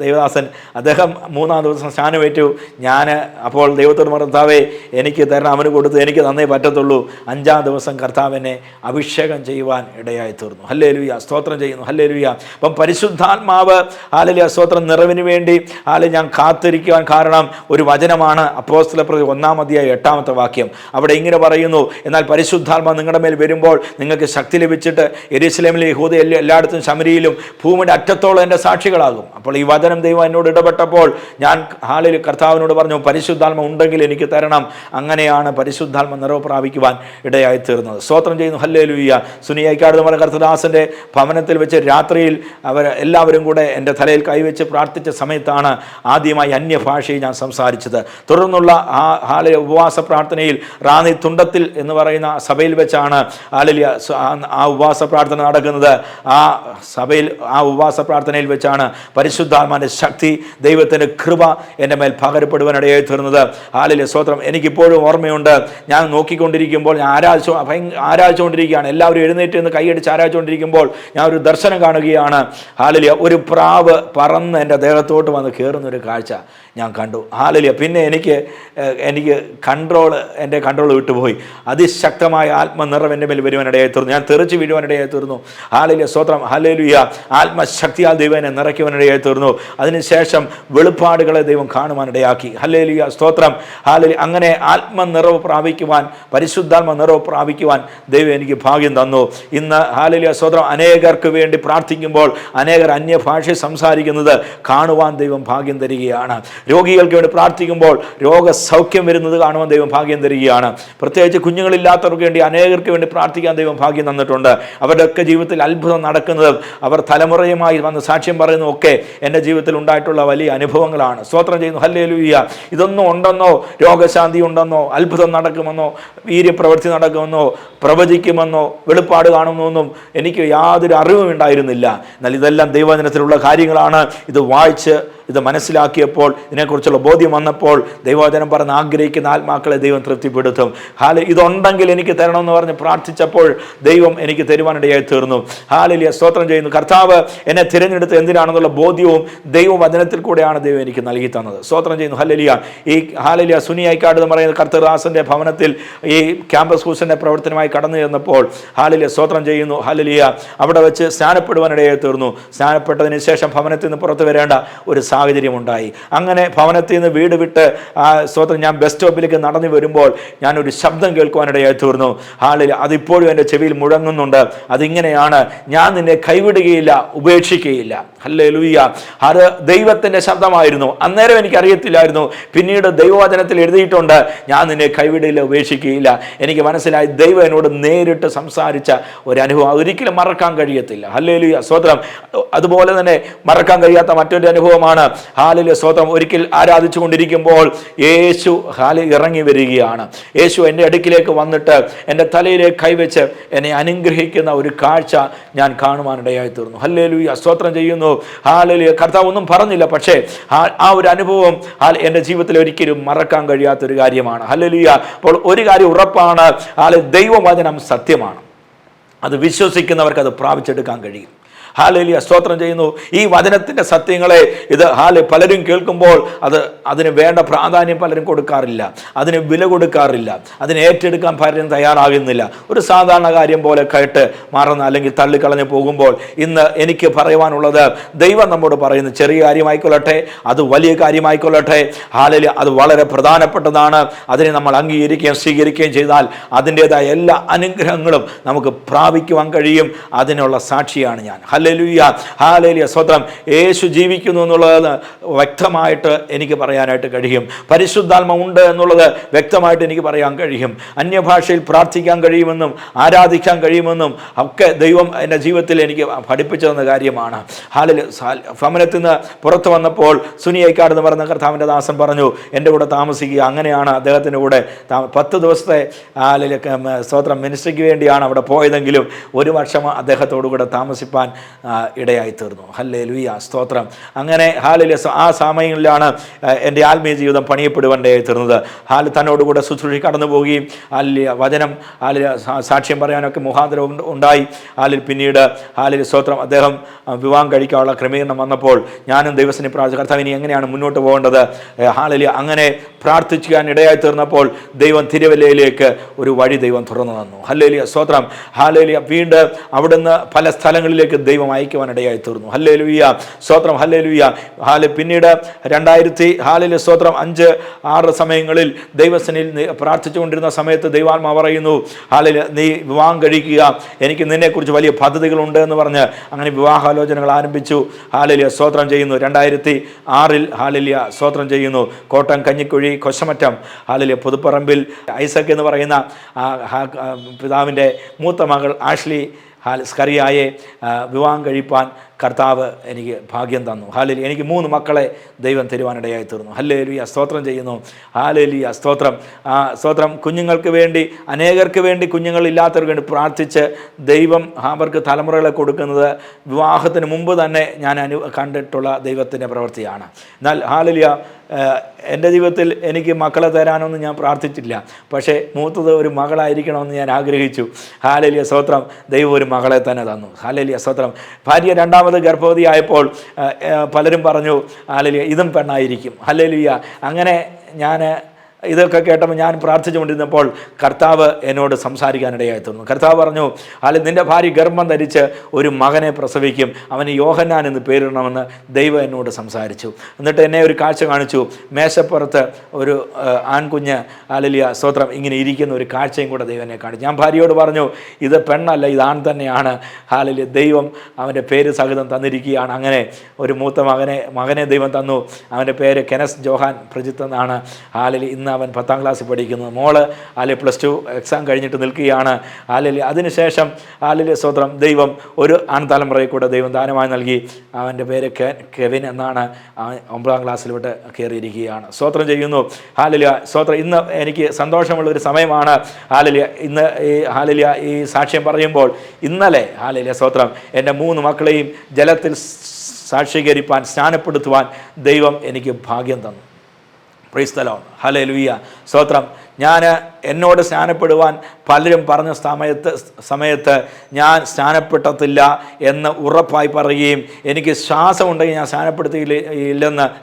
ദൈവദാസൻ, അദ്ദേഹം 3-ാം ദിവസം സ്നാനമേറ്റു. ഞാൻ അപ്പോൾ ദൈവത്തോട് കർത്താവേ എനിക്ക് തരണം, അവന് കൊടുത്ത് എനിക്ക് തന്നേ പറ്റത്തുള്ളൂ. 5-ാം ദിവസം കർത്താവിനെ അഭിഷേകം ചെയ്യുവാൻ ഇടയായി തീർന്നു. ഹല്ലേലൂയ, സ്തോത്രം ചെയ്യുന്നു. ഹല്ലേലൂയ. അപ്പം പരിശുദ്ധാത്മാവ് ഹല്ലേലൂയ സ്തോത്രം നിറവിന് വേണ്ടി ഹല്ലേലൂയ ഞാൻ കാത്തിരിക്കുവാൻ കാരണം ഒരു വചനമാണ്. അപ്പോസ്തലപ്രവൃത്തി 1-ാം അധ്യായം 8-ാമത്തെ വാക്യം. അവിടെ ഇങ്ങനെ പറയുന്നു, എന്നാൽ പരിശുദ്ധാത്മാവ് നിങ്ങളുടെ മേൽ വരുമ്പോൾ നിങ്ങൾക്ക് ശക്തി ലഭിച്ചിട്ട് യെരൂശലേമിലും യഹൂദയിലും എല്ലായിടത്തും ശമരിയിലും ഭൂമിയുടെ അറ്റത്തോളം എൻ്റെ സാക്ഷികളാകും. അപ്പോൾ ഈ വചനം ദൈവം എന്നോട് ഇടപെട്ടപ്പോൾ ഞാൻ ഹല്ലേലൂയ കർത്താവിനോട് പറഞ്ഞു, പരിശുദ്ധാത്മ ഉണ്ടെങ്കിൽ എനിക്ക് തരണം. അങ്ങനെയാണ് പരിശുദ്ധാത്മ നിറവ് പ്രാപിക്കുവാൻ ഇടയായി തീർന്നത്. സ്തോത്രം ചെയ്യുന്നു. ഹല്ലേലൂയ. സുനിയൈക്കാട് എന്ന് പറയുന്ന കർത്തദാസൻ്റെ ഭവനത്തിൽ വെച്ച് രാത്രിയിൽ എല്ലാവരും കൂടെ എൻ്റെ തലയിൽ കൈവച്ച് പ്രാർത്ഥിച്ച സമയത്താണ് ആദ്യമായി അന്യഭാഷയിൽ ഞാൻ സംസാരിച്ചത്. തുടർന്നുള്ള ഹല്ലേലൂയ ഉപവാസ പ്രാർത്ഥനയിൽ റാന്നി തുണ്ടത്തിൽ എന്ന് പറയുന്ന സഭയിൽ വെച്ചാണ് ഹല്ലേലൂയ ആ ഉപവാസ പ്രാർത്ഥന നടക്കുന്നത്. ആ സഭയിൽ ആ ഉപവാസ പ്രാർത്ഥനയിൽ വെച്ചാണ് പരിശുദ്ധാത്മാവിൻ്റെ ശക്തി, ദൈവത്തിൻ്റെ കൃപ എൻ്റെ മേൽ പകരപ്പെടുവാനിടയായി തീർന്നത്. ഹല്ലേലൂയ സ്തോത്രം. എനിക്കിപ്പോഴും ഓർമ്മയുണ്ട്, ഞാൻ നോക്കിക്കൊണ്ടിരിക്കുമ്പോൾ ഞാൻ ആരാധിച്ചുകൊണ്ടിരിക്കുകയാണ്. എല്ലാവരും എഴുന്നേറ്റ് നിന്ന് കൈയടിച്ച് ആരാധിച്ചുകൊണ്ടിരിക്കുമ്പോൾ ഞാൻ ഒരു ദർശനം കാണുകയാണ്. ഹല്ലേലൂയ ഒരു പ്രാവ് പറന്ന് എൻ്റെ ദേഹത്തോട്ട് വന്ന് കയറുന്നൊരു കാഴ്ച ഞാൻ കണ്ടു. ഹല്ലേലൂയ. പിന്നെ എനിക്ക് എൻ്റെ കൺട്രോൾ വിട്ടുപോയി. അതിശക്തമായ ആത്മനിറവ് എൻ്റെ മേൽ വരുവാനിടയായി തീർന്നു. ഞാൻ തെറിച്ച് വീഴുവാനിടയായി തീർന്നു. ഹല്ലേലൂയ സ്തോത്രം. ഹല്ലേലൂയ. ആത്മശക്തിയാൽ ദൈവം എന്നെ നിറയ്ക്കുവാനിടയായി തീർന്നു. അതിനുശേഷം വെളിപ്പാടുകളെ ദൈവം കാണുവാനിടയാക്കി. ഹല്ലേലൂയ സ്തോത്രം. ഹല്ലേലൂയ. അങ്ങനെ ആത്മനിറവ് പ്രാപിക്കുവാൻ, പരിശുദ്ധാത്മ നിറവ് പ്രാപിക്കുവാൻ ദൈവം എനിക്ക് ഭാഗ്യം തന്നു. ഇന്ന് ഹല്ലേലൂയ സ്തോത്രം അനേകർക്ക് വേണ്ടി പ്രാർത്ഥിക്കുമ്പോൾ അനേകർ അന്യഭാഷ സംസാരിക്കുന്നത് കാണുവാൻ ദൈവം ഭാഗ്യം തരികയാണ്. രോഗികൾക്ക് വേണ്ടി പ്രാർത്ഥിക്കുമ്പോൾ രോഗസൗഖ്യം വരുന്നത് കാണുവാൻ ദൈവം ഭാഗ്യം തരികയാണ്. പ്രത്യേകിച്ച് കുഞ്ഞുങ്ങളില്ലാത്തവർക്ക് വേണ്ടി അനേകർക്ക് വേണ്ടി പ്രാർത്ഥിക്കാൻ ദൈവം ഭാഗ്യം തന്നിട്ടുണ്ട്. അവരുടെയൊക്കെ ജീവിതത്തിൽ അത്ഭുതം നടക്കുന്നതും അവർ തലമുറയുമായി വന്ന് സാക്ഷ്യം പറയുന്നതും ഒക്കെ എൻ്റെ ജീവിതത്തിൽ ഉണ്ടായിട്ടുള്ള വലിയ അനുഭവങ്ങളാണ്. സ്തോത്രം ചെയ്യുന്നു. ഹല്ലേലൂയ. ഇതൊന്നും ഉണ്ടെന്നോ, രോഗശാന്തി ഉണ്ടെന്നോ, അത്ഭുതം നടക്കുമെന്നോ, വീര്യപ്രവൃത്തി നടക്കുമെന്നോ, പ്രവചിക്കുമെന്നോ, വെളിപ്പാട് കാണുമെന്നൊന്നും എനിക്ക് യാതൊരു അറിവും ഉണ്ടായിരുന്നില്ല. എന്നാൽ ഇതെല്ലാം ദൈവവചനത്തിലുള്ള കാര്യങ്ങളാണ്. ഇത് വായിച്ച് ഇത് മനസ്സിലാക്കിയപ്പോൾ, ഇതിനെക്കുറിച്ചുള്ള ബോധ്യം വന്നപ്പോൾ വന്നപ്പോൾ ദൈവവചനം പറഞ്ഞ് ആഗ്രഹിക്കുന്ന ആത്മാക്കളെ ദൈവം തൃപ്തിപ്പെടുത്തും. ഇതുണ്ടെങ്കിൽ എനിക്ക് തരണമെന്ന് പറഞ്ഞ് പ്രാർത്ഥിച്ചപ്പോൾ ദൈവം എനിക്ക് തരുവാനിടയായി തീർന്നു. ഹാലേലൂയ, സ്തോത്രം ചെയ്യുന്നു. കർത്താവ് എന്നെ തിരഞ്ഞെടുത്ത് എന്തിനാണെന്നുള്ള ബോധ്യവും ദൈവവചനത്തിൽ കൂടെയാണ് ദൈവം എനിക്ക് നൽകി തന്നത്. സ്തോത്രം ചെയ്യുന്നു. ഹല്ലേലൂയ. ഈ ഹാലേലൂയ സുനിയായിക്കാട് എന്ന് പറയുന്ന കർത്തദാസന്റെ ഭവനത്തിൽ ഈ ക്യാമ്പസ് ഹൂസിന്റെ പ്രവർത്തനമായി കടന്നു ചെന്നപ്പോൾ ഹാലേലൂയ, സ്തോത്രം ചെയ്യുന്നു. ഹല്ലേലൂയ, അവിടെ വെച്ച് സ്നാനപ്പെടുവാനിടയായി തീർന്നു. സ്നാനപ്പെട്ടതിന് ശേഷം ഭവനത്തിൽ നിന്ന് പുറത്തു വരേണ്ട ഒരു സാഹചര്യം ഉണ്ടായി. അങ്ങനെ ഭവനത്തിൽ നിന്ന് വീട് വിട്ട് സ്തോത്രം ഞാൻ ബസ് സ്റ്റോപ്പിലേക്ക് നടന്നു വരുമ്പോൾ ഞാനൊരു ശബ്ദം കേൾക്കുവാനിടയായി തീർന്നു. ഹാലേലൂയ, അതിപ്പോഴും എൻ്റെ ചെവിയിൽ മുഴങ്ങുന്നുണ്ട്. അതിങ്ങനെയാണ്: ഞാൻ നിന്നെ കൈവിടുകയില്ല, ഉപേക്ഷിക്കുകയില്ല. ഹല്ലേലൂയ. അത് ദൈവത്തിൻ്റെ ശബ്ദമായിരുന്നു. അന്നേരം എനിക്കറിയത്തില്ലായിരുന്നു. പിന്നീട് ദൈവവചനത്തിൽ എഴുതിയിട്ടുണ്ട്, ഞാൻ നിന്നെ കൈവിടില്ല, ഉപേക്ഷിക്കുകയില്ല. എനിക്ക് മനസ്സിലായി ദൈവം എന്നോട് നേരിട്ട് സംസാരിച്ച ഒരനുഭവം ഒരിക്കലും മറക്കാൻ കഴിയത്തില്ല. ഹല്ലേലൂയ, സ്തോത്രം. അതുപോലെ തന്നെ മറക്കാൻ കഴിയാത്ത മറ്റൊരു അനുഭവമാണ് ഹാലേലൂയ, സ്തോത്രം. ഒരിക്കൽ ആരാധിച്ചു കൊണ്ടിരിക്കുമ്പോൾ യേശു ഇറങ്ങി വരികയാണ്. യേശു എൻ്റെ അടുക്കിലേക്ക് വന്നിട്ട് എൻ്റെ തലയിലേക്ക് കൈവച്ച് എന്നെ അനുഗ്രഹിക്കുന്ന ഒരു കാഴ്ച ഞാൻ കാണുവാനിടയായി തീർന്നു. ഹല്ലേലൂയ, സ്തോത്രം ചെയ്യുന്നു. ഹാലേലൂയ. കർത്താവ് ഒന്നും പറഞ്ഞില്ല, പക്ഷേ ആ ഒരു അനുഭവം എൻ്റെ ജീവിതത്തിൽ ഒരിക്കലും മറക്കാൻ കഴിയാത്തൊരു കാര്യമാണ്. ഹല്ലേലൂയ. അപ്പോൾ ഒരു കാര്യം ഉറപ്പാണ്, ദൈവവചനം സത്യമാണ്. അത് വിശ്വസിക്കുന്നവർക്ക് അത് പ്രാപിച്ചെടുക്കാൻ കഴിയും. ഹാലേലൂയ, സ്തോത്രം ചെയ്യുന്നു. ഈ വചനത്തിൻ്റെ സത്യങ്ങളെ പലരും കേൾക്കുമ്പോൾ അതിന് വേണ്ട പ്രാധാന്യം പലരും കൊടുക്കാറില്ല, അതിന് വില കൊടുക്കാറില്ല, അതിനെ ഏറ്റെടുക്കാൻ പലരും തയ്യാറാകുന്നില്ല. ഒരു സാധാരണ കാര്യം പോലെ കേട്ട് മാറുന്ന അല്ലെങ്കിൽ തള്ളിക്കളഞ്ഞ് പോകുമ്പോൾ ഇന്ന് എനിക്ക് പറയുവാനുള്ളത്, ദൈവം നമ്മോട് പറയുന്നു, ചെറിയ കാര്യമായിക്കൊള്ളട്ടെ, അത് വലിയ കാര്യമായിക്കൊള്ളട്ടെ, ഹാലേലൂയ, അത് വളരെ പ്രധാനപ്പെട്ടതാണ്. അതിനെ നമ്മൾ അംഗീകരിക്കുകയും സ്വീകരിക്കുകയും ചെയ്താൽ അതിൻ്റെതായ എല്ലാ അനുഗ്രഹങ്ങളും നമുക്ക് പ്രാപിക്കുവാൻ കഴിയും. അതിനുള്ള സാക്ഷിയാണ് ഞാൻ. ഹല്ലേലൂയ, ഹല്ലേലൂയ, സ്തോത്രം. യേശു ജീവിക്കുന്നു എന്നുള്ളത് വ്യക്തമായിട്ട് എനിക്ക് പറയാനായിട്ട് കഴിയും. പരിശുദ്ധാത്മ ഉണ്ട് എന്നുള്ളത് വ്യക്തമായിട്ട് എനിക്ക് പറയാൻ കഴിയും. അന്യഭാഷയിൽ പ്രാർത്ഥിക്കാൻ കഴിയുമെന്നും ആരാധിക്കാൻ കഴിയുമെന്നും ഒക്കെ ദൈവം എൻ്റെ ജീവിതത്തിൽ എനിക്ക് പഠിപ്പിച്ചു തന്ന കാര്യമാണ്. ഹല്ലേലൂയ. ഭവനത്തിൽ നിന്ന് പുറത്തു വന്നപ്പോൾ സുനിയായിക്കാട് എന്ന് പറഞ്ഞ കർത്താവിൻ്റെ ദാസൻ പറഞ്ഞു, എൻ്റെ കൂടെ താമസിക്കുക. അങ്ങനെയാണ് അദ്ദേഹത്തിൻ്റെ കൂടെ 10 ദിവസത്തെ സ്തോത്രം മിനിസ്ട്രിക്ക് വേണ്ടിയാണ് അവിടെ പോയതെങ്കിലും 1 വർഷം അദ്ദേഹത്തോടു കൂടെ താമസിപ്പാൻ ഇടയായി തീർന്നു. ഹല്ലേലൂയ, സ്തോത്രം. അങ്ങനെ ഹാലേലൂയ, ആ സമയങ്ങളിലാണ് എൻ്റെ ആത്മീയ ജീവിതം പണിയപ്പെടുവാനിടയായി തീർന്നത്. തന്നോടുകൂടെ ശുശ്രൂഷ കടന്നു പോവുകയും വചനം സാക്ഷ്യം പറയാനൊക്കെ മുഖാന്തരം ഉണ്ടായി. പിന്നീട് സ്തോത്രം, അദ്ദേഹം വിവാഹം കഴിക്കാനുള്ള ക്രമീകരണം വന്നപ്പോൾ ഞാനും ദൈവത്തിനെ പ്രാർത്ഥിച്ചു, കർത്താവ് ഇനി എങ്ങനെയാണ് മുന്നോട്ട് പോകേണ്ടത്? ഹാലേലൂയ. അങ്ങനെ പ്രാർത്ഥിക്കാൻ ഇടയായി തീർന്നപ്പോൾ ദൈവം തിരുവല്ലയിലേക്ക് ഒരു വഴി ദൈവം തുറന്നു തന്നു. ഹല്ലേലൂയ, സ്തോത്രം. ഹാലേലൂയ. വീണ്ടും അവിടുന്ന് പല സ്ഥലങ്ങളിലേക്ക് ദൈവം അയക്കുവാനിടയായി തീർന്നു. ഹല്ലേലൂയ, സ്തോത്രം. ഹല്ലേലൂയ. പിന്നീട് 2000 സ്തോത്രം 5-6 സമയങ്ങളിൽ ദൈവസനിൽ പ്രാർത്ഥിച്ചുകൊണ്ടിരുന്ന സമയത്ത് ദൈവാത്മാവ് പറയുന്നു, ഹാലേലൂയ, നീ വിവാഹം കഴിക്കുക, എനിക്ക് നിന്നെക്കുറിച്ച് വലിയ പദ്ധതികളുണ്ട് എന്ന് പറഞ്ഞ് അങ്ങനെ വിവാഹാലോചനകൾ ആരംഭിച്ചു. ഹാലേലൂയ, സ്തോത്രം ചെയ്യുന്നു. 2006 ഹാലേലൂയ, സ്തോത്രം ചെയ്യുന്നു. കോട്ടയം കഞ്ഞിക്കുഴി കൊശമറ്റം ഹാലേലൂയ പുതുപ്പറമ്പിൽ ഐസക് എന്ന് പറയുന്ന പിതാവിൻ്റെ മൂത്ത മകൾ ആഷ്ലി സ്കറിയായെ വിവാഹം കഴിപ്പാൻ കർത്താവ് എനിക്ക് ഭാഗ്യം തന്നു. ഹല്ലേലൂയ. എനിക്ക് 3 മക്കളെ ദൈവം തരുവാനിടയായി തീർന്നു. ഹല്ലേലൂയ, സ്തോത്രം ചെയ്യുന്നു. ഹല്ലേലൂയ, സ്തോത്രം. സ്തോത്രം. കുഞ്ഞുങ്ങൾക്ക് വേണ്ടി, അനേകർക്ക് വേണ്ടി, കുഞ്ഞുങ്ങളില്ലാത്തവർക്ക് വേണ്ടി പ്രാർത്ഥിച്ച് ദൈവം അവർക്ക് തലമുറകളെ കൊടുക്കുന്നത് വിവാഹത്തിന് മുമ്പ് തന്നെ ഞാൻ കണ്ടിട്ടുള്ള ദൈവത്തിൻ്റെ പ്രവൃത്തിയാണ്. എന്നാൽ ഹല്ലേലൂയ, എൻ്റെ ജീവിതത്തിൽ എനിക്ക് മക്കളെ തരാനൊന്നും ഞാൻ പ്രാർത്ഥിച്ചില്ല, പക്ഷേ മൂത്തത് ഒരു മകളായിരിക്കണമെന്ന് ഞാൻ ആഗ്രഹിച്ചു. ഹല്ലേലൂയ, സ്തോത്രം. ദൈവം ഒരു മകളെ തന്നെ തന്നു. ഹല്ലേലൂയ, സ്തോത്രം. ഭാര്യ 2ാമത് ഗർഭവതിയായപ്പോൾ പലരും പറഞ്ഞു, ഹല്ലേലൂയ, ഇതും പെണ്ണായിരിക്കും. ഹല്ലേലൂയ. അങ്ങനെ ഞാൻ ഇതൊക്കെ കേട്ടപ്പോൾ ഞാൻ പ്രാർത്ഥിച്ചുകൊണ്ടിരുന്നപ്പോൾ കർത്താവ് എന്നോട് സംസാരിക്കാനിടയായി തീർന്നു. കർത്താവ് പറഞ്ഞു, നിൻ്റെ ഭാര്യ ഗർഭം ധരിച്ച് ഒരു മകനെ പ്രസവിക്കും, അവന് യോഹന്നാൻ എന്ന് പേരിടണമെന്ന് ദൈവം എന്നോട് സംസാരിച്ചു. എന്നിട്ട് എന്നെ ഒരു കാഴ്ച കാണിച്ചു. മേശപ്പുറത്ത് ഒരു ആൺകുഞ്ഞ് ഹല്ലേലൂയ, സ്തോത്രം, ഇങ്ങനെ ഇരിക്കുന്ന ഒരു കാഴ്ചയും കൂടെ ദൈവം എന്നെ കാണിച്ചു. ഞാൻ ഭാര്യയോട് പറഞ്ഞു, ഇത് പെണ്ണല്ല, ഇത് ആൺ തന്നെയാണ്. ഹല്ലേലൂയ, ദൈവം അവൻ്റെ പേര് സഹിതം തന്നിരിക്കുകയാണ്. അങ്ങനെ ഒരു മൂത്ത മകനെ ദൈവം തന്നു. അവൻ്റെ പേര് കെനസ് ജോഹാൻ പ്രജിത്ത് എന്നാണ്. ഹല്ലേലൂയ. ഇന്ന് അവൻ 10ാം ക്ലാസ്സിൽ പഠിക്കുന്നു. മോള് +2 എക്സാം കഴിഞ്ഞിട്ട് നിൽക്കുകയാണ്. അതിനുശേഷം സ്തോത്രം, ദൈവം ഒരു ആൺതലമുറയെ കൂടെ ദൈവം ദാനമായി നൽകി. അവൻ്റെ പേര് കെവിൻ എന്നാണ്. 9ാം ക്ലാസ്സിലോട്ട് കയറിയിരിക്കുകയാണ്. സ്തോത്രം ചെയ്യുന്നു. ഹല്ലേലൂയ, സ്തോത്രം. ഇന്ന് എനിക്ക് സന്തോഷമുള്ളൊരു സമയമാണ്. ഹല്ലേലൂയ. ഇന്ന് ഈ സാക്ഷ്യം പറയുമ്പോൾ ഇന്നലെ ഹല്ലേലൂയ, സ്തോത്രം, എൻ്റെ 3 മക്കളെയും ജലത്തിൽ സാക്ഷീകരിപ്പാൻ, സ്നാനപ്പെടുത്തുവാൻ ദൈവം എനിക്ക് ഭാഗ്യം തന്നു. Praise the Lord. ഹല്ലേലൂയ. സ്തോത്രം. ഞാൻ എന്നോട് സ്നാനപ്പെടുവാൻ പലരും പറഞ്ഞ സമയത്ത് ഞാൻ സ്നാനപ്പെട്ടില്ല എന്ന് ഉറപ്പായി പറയുകയും എനിക്ക് ശ്വാസമുണ്ടെങ്കിൽ ഞാൻ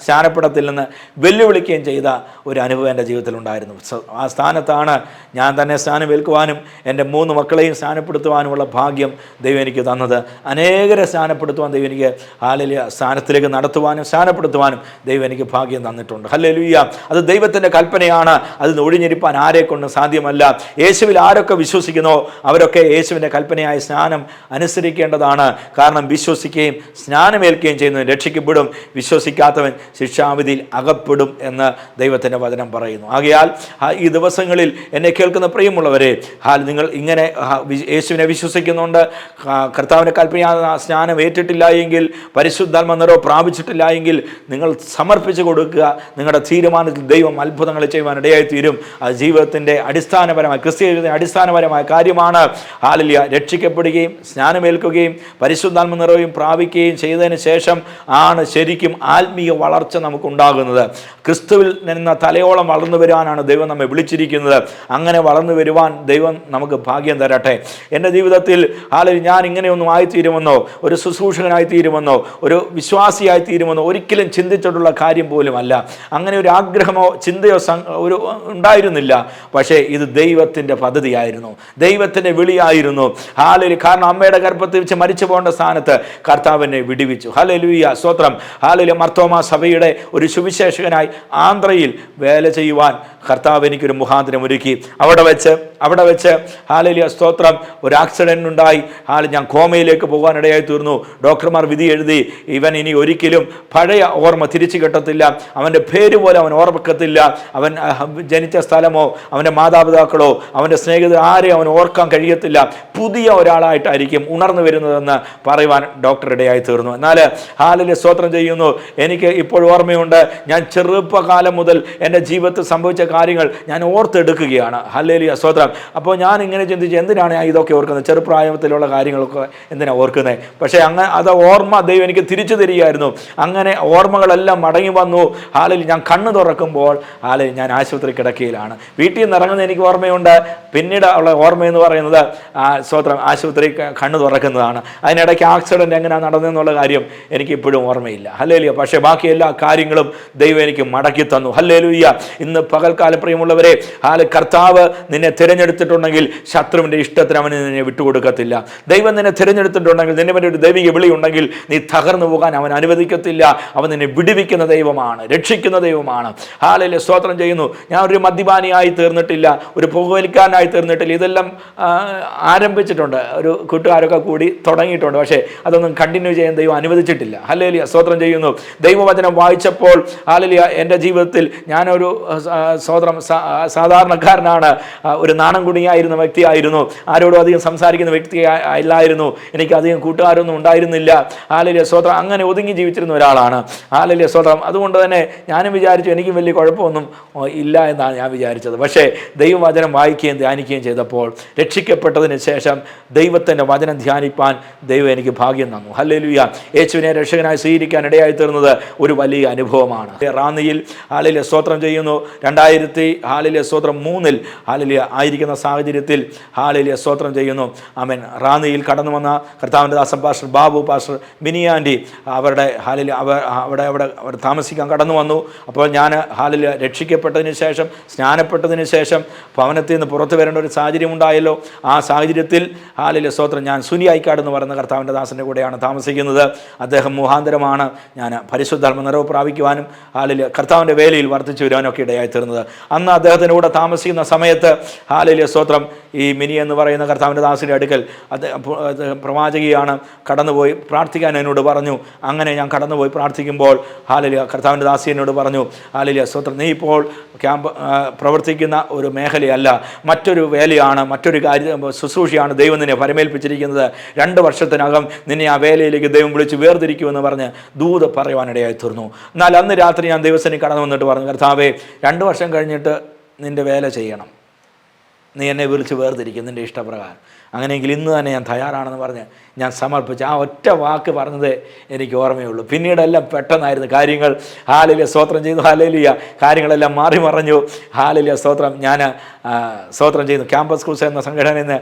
സ്നാനപ്പെടത്തില്ലെന്ന് വെല്ലുവിളിക്കുകയും ചെയ്ത ഒരു അനുഭവം എൻ്റെ ജീവിതത്തിലുണ്ടായിരുന്നു. ആ സ്ഥാനത്താണ് ഞാൻ തന്നെ സ്നാനമേൽക്കുവാനും എൻ്റെ 3 മക്കളെയും സ്നാനപ്പെടുത്തുവാനുമുള്ള ഭാഗ്യം ദൈവം എനിക്ക് തന്നത്. അനേകരെ സ്നാനപ്പെടുത്തുവാൻ ദൈവം എനിക്ക് ഹല്ലേലൂയ സ്ഥാനത്തിലേക്ക് നടത്തുവാനും സ്നാനപ്പെടുത്തുവാനും ദൈവം എനിക്ക് ഭാഗ്യം തന്നിട്ടുണ്ട്. ഹല്ലേലൂയ. അത് ദൈവത്തിൻ്റെ കൽപ്പനയാണ്. അത് ഒഴിഞ്ഞിരിപ്പാൻ ആരെക്കൊണ്ടും സാധ്യമല്ല. യേശുവിൽ ആരൊക്കെ വിശ്വസിക്കുന്നോ അവരൊക്കെ യേശുവിൻ്റെ കൽപ്പനയായ സ്നാനം അനുസരിക്കേണ്ടതാണ്. കാരണം വിശ്വസിക്കുകയും സ്നാനമേൽക്കുകയും ചെയ്യുന്നവൻ രക്ഷിക്കപ്പെടും, വിശ്വസിക്കാത്തവൻ ശിക്ഷാവിധിയിൽ അകപ്പെടും എന്ന് ദൈവത്തിൻ്റെ വചനം പറയുന്നു. ആകയാൽ ഈ ദിവസങ്ങളിൽ എന്നെ കേൾക്കുന്ന പ്രിയമുള്ളവരെ, നിങ്ങൾ ഇങ്ങനെ യേശുവിനെ വിശ്വസിക്കുന്നുണ്ട്, കർത്താവിൻ്റെ കൽപ്പനയായ സ്നാനം ഏറ്റിട്ടില്ല എങ്കിൽ, പരിശുദ്ധാത്മ നിറവ് പ്രാപിച്ചിട്ടില്ല എങ്കിൽ നിങ്ങൾ സമർപ്പിച്ച് കൊടുക്കുക. നിങ്ങളുടെ തീരുമാനത്തിൽ ദൈവം അത്ഭുതങ്ങൾ ചെയ്യുവാൻ ഇടയായി തീരും. അത് ജീവിതത്തിൻ്റെ അടിസ്ഥാനപരമായ ക്രിസ്തീയ ജീവിതത്തിൻ്റെ അടിസ്ഥാനപരമായ കാര്യമാണ്. ഹല്ലേലൂയ. രക്ഷിക്കപ്പെടുകയും സ്നാനമേൽക്കുകയും പരിശുദ്ധാത്മ നിറവും പ്രാപിക്കുകയും ചെയ്തതിന് ശേഷം ആണ് ശരിക്കും ആത്മീയ വളർച്ച നമുക്കുണ്ടാകുന്നത്. ക്രിസ്തുവിൽ നിന്ന് തലയോളം വളർന്നു വരുവാനാണ് ദൈവം നമ്മെ വിളിച്ചിരിക്കുന്നത്. അങ്ങനെ വളർന്നു വരുവാൻ ദൈവം നമുക്ക് ഭാഗ്യം തരട്ടെ. എൻ്റെ ജീവിതത്തിൽ ഞാൻ ഇങ്ങനെയൊന്നും ആയിത്തീരുമെന്നോ, ഒരു ശുശ്രൂഷകനായി തീരുമെന്നോ, ഒരു വിശ്വാസിയായി തീരുമെന്നോ ഒരിക്കലും ചിന്തിച്ചിട്ടുള്ള കാര്യം പോലുമല്ല. അങ്ങനെ ഒരു ആഗ്രഹമോ ചിന്തയോ ഉണ്ടായിരുന്നില്ല. പക്ഷേ ഇത് ദൈവത്തിൻ്റെ പദ്ധതിയായിരുന്നു, ദൈവത്തിൻ്റെ വിളിയായിരുന്നു. ഹല്ലേലൂയ. കാരണം അമ്മയുടെ ഗർഭത്തിൽ വെച്ച് മരിച്ചു പോകേണ്ട സ്ഥാനത്ത് കർത്താവിനെ വിടുവിച്ചു. ഹല്ലേലൂയ. സ്തോത്രം. ഹല്ലേലൂയ. മാർത്തോമാ സഭയുടെ ഒരു സുവിശേഷകനായി ആന്ധ്രയിൽ വേല ചെയ്യുവാൻ കർത്താവ് എനിക്കൊരു മുഖാന്തരം ഒരുക്കി. അവിടെ വെച്ച് ഹല്ലേലൂയ. സ്തോത്രം. ഒരു ആക്സിഡൻ്റ് ഉണ്ടായി. ഞാൻ കോമയിലേക്ക് പോകാനിടയായി തീർന്നു. ഡോക്ടർമാർ വിധി എഴുതി, ഇവൻ ഇനി ഒരിക്കലും പഴയ ഓർമ്മ തിരിച്ചു കിട്ടത്തില്ല, അവൻ്റെ പേര് പോലും അവൻ ഓർമ്മക്കത്തില്ല, അവൻ ജനിച്ച സ്ഥലമോ അവൻ്റെ മാതാപിതാക്കളോ അവൻ്റെ സ്നേഹിതർ ആരെയും അവൻ ഓർക്കാൻ കഴിയത്തില്ല, പുതിയ ഒരാളായിട്ടായിരിക്കും ഉണർന്നു വരുന്നതെന്ന് പറയുവാൻ ഡോക്ടർ ഇടയായി തീർന്നു. എന്നാൽ ഹല്ലേലൂയ. സ്തോത്രം ചെയ്യുന്നു. എനിക്ക് ഇപ്പോഴും ഓർമ്മയുണ്ട്. ഞാൻ ചെറുപ്പകാലം മുതൽ എൻ്റെ ജീവിതത്തിൽ സംഭവിച്ച കാര്യങ്ങൾ ഞാൻ ഓർത്തെടുക്കുകയാണ്. ഹല്ലേലൂയ. സ്തോത്രം. അപ്പോൾ ഞാൻ ഇങ്ങനെ ചിന്തിച്ച്, എന്തിനാണ് ഞാൻ ഇതൊക്കെ ഓർക്കുന്നത്? ചെറുപ്രായത്തിലുള്ള കാര്യങ്ങളൊക്കെ എന്തിനാണ് ഓർക്കുന്നത്? പക്ഷേ അത് ഓർമ്മ ദൈവം എനിക്ക് തിരിച്ചു തരികയായിരുന്നു. അങ്ങനെ ഓർമ്മകളെല്ലാം മടങ്ങി വന്നു. ഹല്ലേലൂയ. ഞാൻ കണ്ണ് തുറക്കുമ്പോൾ ഞാൻ ആശുപത്രി കിടക്കയിലാണ്. വീട്ടിൽ നിന്ന് ഇറങ്ങുന്നത് എനിക്ക് ഓർമ്മയുണ്ട്. പിന്നീട് ഉള്ള ഓർമ്മയെന്ന് പറയുന്നത് സ്തോത്രം ആശുപത്രി കണ്ണ് തുറക്കുന്നതാണ്. അതിനിടയ്ക്ക് ആക്സിഡൻറ്റ് എങ്ങനെയാണ് നടന്നതെന്നുള്ള കാര്യം എനിക്ക് ഇപ്പോഴും ഓർമ്മയില്ല. ഹല്ലേലൂയ. പക്ഷേ ബാക്കി എല്ലാ കാര്യങ്ങളും ദൈവം എനിക്ക് മടക്കി തന്നു. ഹല്ലേലൂയ. ഇന്ന് പകൽക്കാല പ്രിയമുള്ളവരെ, കർത്താവ് നിന്നെ തിരഞ്ഞെടുത്തിട്ടുണ്ടെങ്കിൽ ശത്രുവിൻ്റെ ഇഷ്ടത്തിന് അവന് നിന്നെ വിട്ടുകൊടുക്കത്തില്ല. ദൈവം നിന്നെ തിരഞ്ഞെടുത്തിട്ടുണ്ടെങ്കിൽ, നിന്നെ പറ്റി ഒരു ദൈവിക വിളിയുണ്ടെങ്കിൽ നീ തകർന്നു പോകാൻ അവൻ അനുവദിക്കത്തില്ല. അവൻ നിന്നെ വിടുവിക്കുന്ന ദൈവമാണ്, രക്ഷിക്കുന്ന ദൈവമാണ്. ഹല്ലേലൂയ. സ്തോത്രം ചെയ്യുന്നു. ഞാൻ ഒരു മദ്യപാനിയായി തീർന്നിട്ടില്ല, ഒരു പുകവലിക്കാരനായി തീർന്നിട്ടില്ല. ഇതെല്ലാം ആരംഭിച്ചിട്ടുണ്ട്, ഒരു കൂട്ടുകാരൊക്കെ കൂടി തുടങ്ങിയിട്ടുണ്ട്. പക്ഷേ അതൊന്നും കണ്ടിന്യൂ ചെയ്യാൻ ദൈവം അനുവദിച്ചിട്ടില്ല. ഹല്ലേലൂയ. സ്തോത്രം ചെയ്യുന്നു. ദൈവവചനം വായിച്ചപ്പോൾ ഹല്ലേലൂയ എൻ്റെ ജീവിതത്തിൽ ഞാനൊരു സാധാരണക്കാരനാണ്, ഒരു നാണം കുണിയായിരുന്ന വ്യക്തിയായിരുന്നു, ആരോടും അധികം സംസാരിക്കുന്ന വ്യക്തി അല്ലായിരുന്നു, എനിക്ക് അധികം കൂട്ടുകാരൊന്നും ഉണ്ടായിരുന്നില്ല. ഹല്ലേലൂയ. സ്തോത്രം. അങ്ങനെ ഒതുങ്ങി ജീവിച്ചിരുന്ന ഒരാളാണ്. ഹല്ലേലൂയ. സ്തോത്രം. അതുകൊണ്ട് തന്നെ ഞാനും വിചാരിച്ചു എനിക്കും വലിയ കുഴപ്പമൊന്നും ഇല്ല എന്നാണ് ഞാൻ വിചാരിച്ചത്. പക്ഷേ ദൈവവചനം വായിക്കുകയും ധ്യാനിക്കുകയും ചെയ്തപ്പോൾ, രക്ഷിക്കപ്പെട്ടതിന് ശേഷം ദൈവത്തിൻ്റെ വചനം ധ്യാനിപ്പാൻ ദൈവം എനിക്ക് ഭാഗ്യം തന്നു. ഹല്ലേലൂയ. യേശുവിനെ രക്ഷകനായി സ്വീകരിക്കാൻ ഇടയായി തീർന്നത് ഒരു വലിയ അനുഭവമാണ്. റാന്നിയിൽ ഹല്ലേലൂയ. സ്തോത്രം ചെയ്യുന്നു. 2003 ഹല്ലേലൂയ ആയിരിക്കുന്ന സാഹചര്യത്തിൽ ഹല്ലേലൂയ. സ്തോത്രം ചെയ്യുന്നു. ആമേൻ. റാന്നിയിൽ കടന്നു വന്ന കർത്താവിൻ്റെ ദാസൻ പാസ്റ്റർ ബാബു, പാസ്റ്റർ മിനിയാൻറ്റി അവരുടെ ഹല്ലേലൂയ അവർ താമസിക്കാൻ കടന്നു വന്നു. അപ്പോൾ ഞാൻ ഹല്ലേലൂയ രക്ഷിക്കപ്പെട്ടതിന് ശേഷം, സ്നാനപ്പെട്ടതിന് ശേഷം ഭവനത്തിൽ നിന്ന് പുറത്തു വരേണ്ട ഒരു സാഹചര്യം ഉണ്ടായല്ലോ. ആ സാഹചര്യത്തിൽ ഹല്ലേലൂയ. സ്തോത്രം. ഞാൻ സുനിയായിക്കാട് എന്ന് പറയുന്ന കർത്താവിൻ്റെ ദാസൻ്റെ കൂടെയാണ് താമസിക്കുന്നത്. അദ്ദേഹം മുഖാന്തരമാണ് ഞാൻ പരിശുദ്ധാത്മ നിറവ് പ്രാപിക്കുവാനും ഹല്ലേലൂയ കർത്താവിൻ്റെ വേലയിൽ വർദ്ധിച്ചു വരുവാനൊക്കെ ഇടയായി തീർന്നത്. അന്ന് അദ്ദേഹത്തിൻ്റെ കൂടെ താമസിക്കുന്ന സമയത്ത് ഹല്ലേലൂയ. സ്തോത്രം. ഈ മിനി എന്ന് പറയുന്ന കർത്താവിൻ്റെ ദാസൻ്റെ അടുക്കൽ പ്രവാചകിയാണ്, കടന്നുപോയി പ്രാർത്ഥിക്കാൻ എന്നോട് പറഞ്ഞു. അങ്ങനെ ഞാൻ കടന്നുപോയി പ്രാർത്ഥിക്കുമ്പോൾ ഹല്ലേലൂയ കർത്താവിൻ്റെ ദാസി എന്നോട് പറഞ്ഞു, ഹല്ലേലൂയ. സ്തോത്രം. നീ ഇപ്പോൾ ക്യാമ്പ് പ്രവർത്തിക്കുന്ന ഒരു മേഖലയല്ല, മറ്റൊരു വേലയാണ്, മറ്റൊരു ശുശ്രൂഷയാണ് ദൈവം നിന്നെ പരമേൽപ്പിച്ചിരിക്കുന്നത്. 2 വർഷത്തിനകം നിന്നെ ആ വേലയിലേക്ക് ദൈവം വിളിച്ച് വേർതിരിക്കുമെന്ന് പറഞ്ഞ് ദൂത് പറയുവാനിടയായി തീർന്നു. എന്നാൽ അന്ന് രാത്രി ഞാൻ ദൈവസന്നിധിയിൽ കടന്നു വന്നിട്ട് പറഞ്ഞു, കർത്താവേ, 2 വർഷം കഴിഞ്ഞിട്ട് നിൻ്റെ വേല ചെയ്യണം, നീ എന്നെ വിളിച്ച് വേർതിരിക്കും നിൻ്റെ ഇഷ്ടപ്രകാരം. അങ്ങനെയെങ്കിൽ ഇന്ന് തന്നെ ഞാൻ തയ്യാറാണെന്ന് പറഞ്ഞ് ഞാൻ സമർപ്പിച്ച് ആ ഒറ്റ വാക്ക് പറഞ്ഞത് എനിക്ക് ഓർമ്മയുള്ളൂ. പിന്നീടെല്ലാം പെട്ടെന്നായിരുന്നു കാര്യങ്ങൾ. ഹല്ലേലൂയ, സ്തോത്രം ചെയ്തു. ഹല്ലേലൂയ, കാര്യങ്ങളെല്ലാം മാറി മറഞ്ഞു. ഹല്ലേലൂയ, സ്തോത്രം. ഞാൻ സ്തോത്രം ചെയ്യുന്നു. ക്യാമ്പസ് ക്രൂസ് എന്ന സംഘടനയിൽ നിന്ന്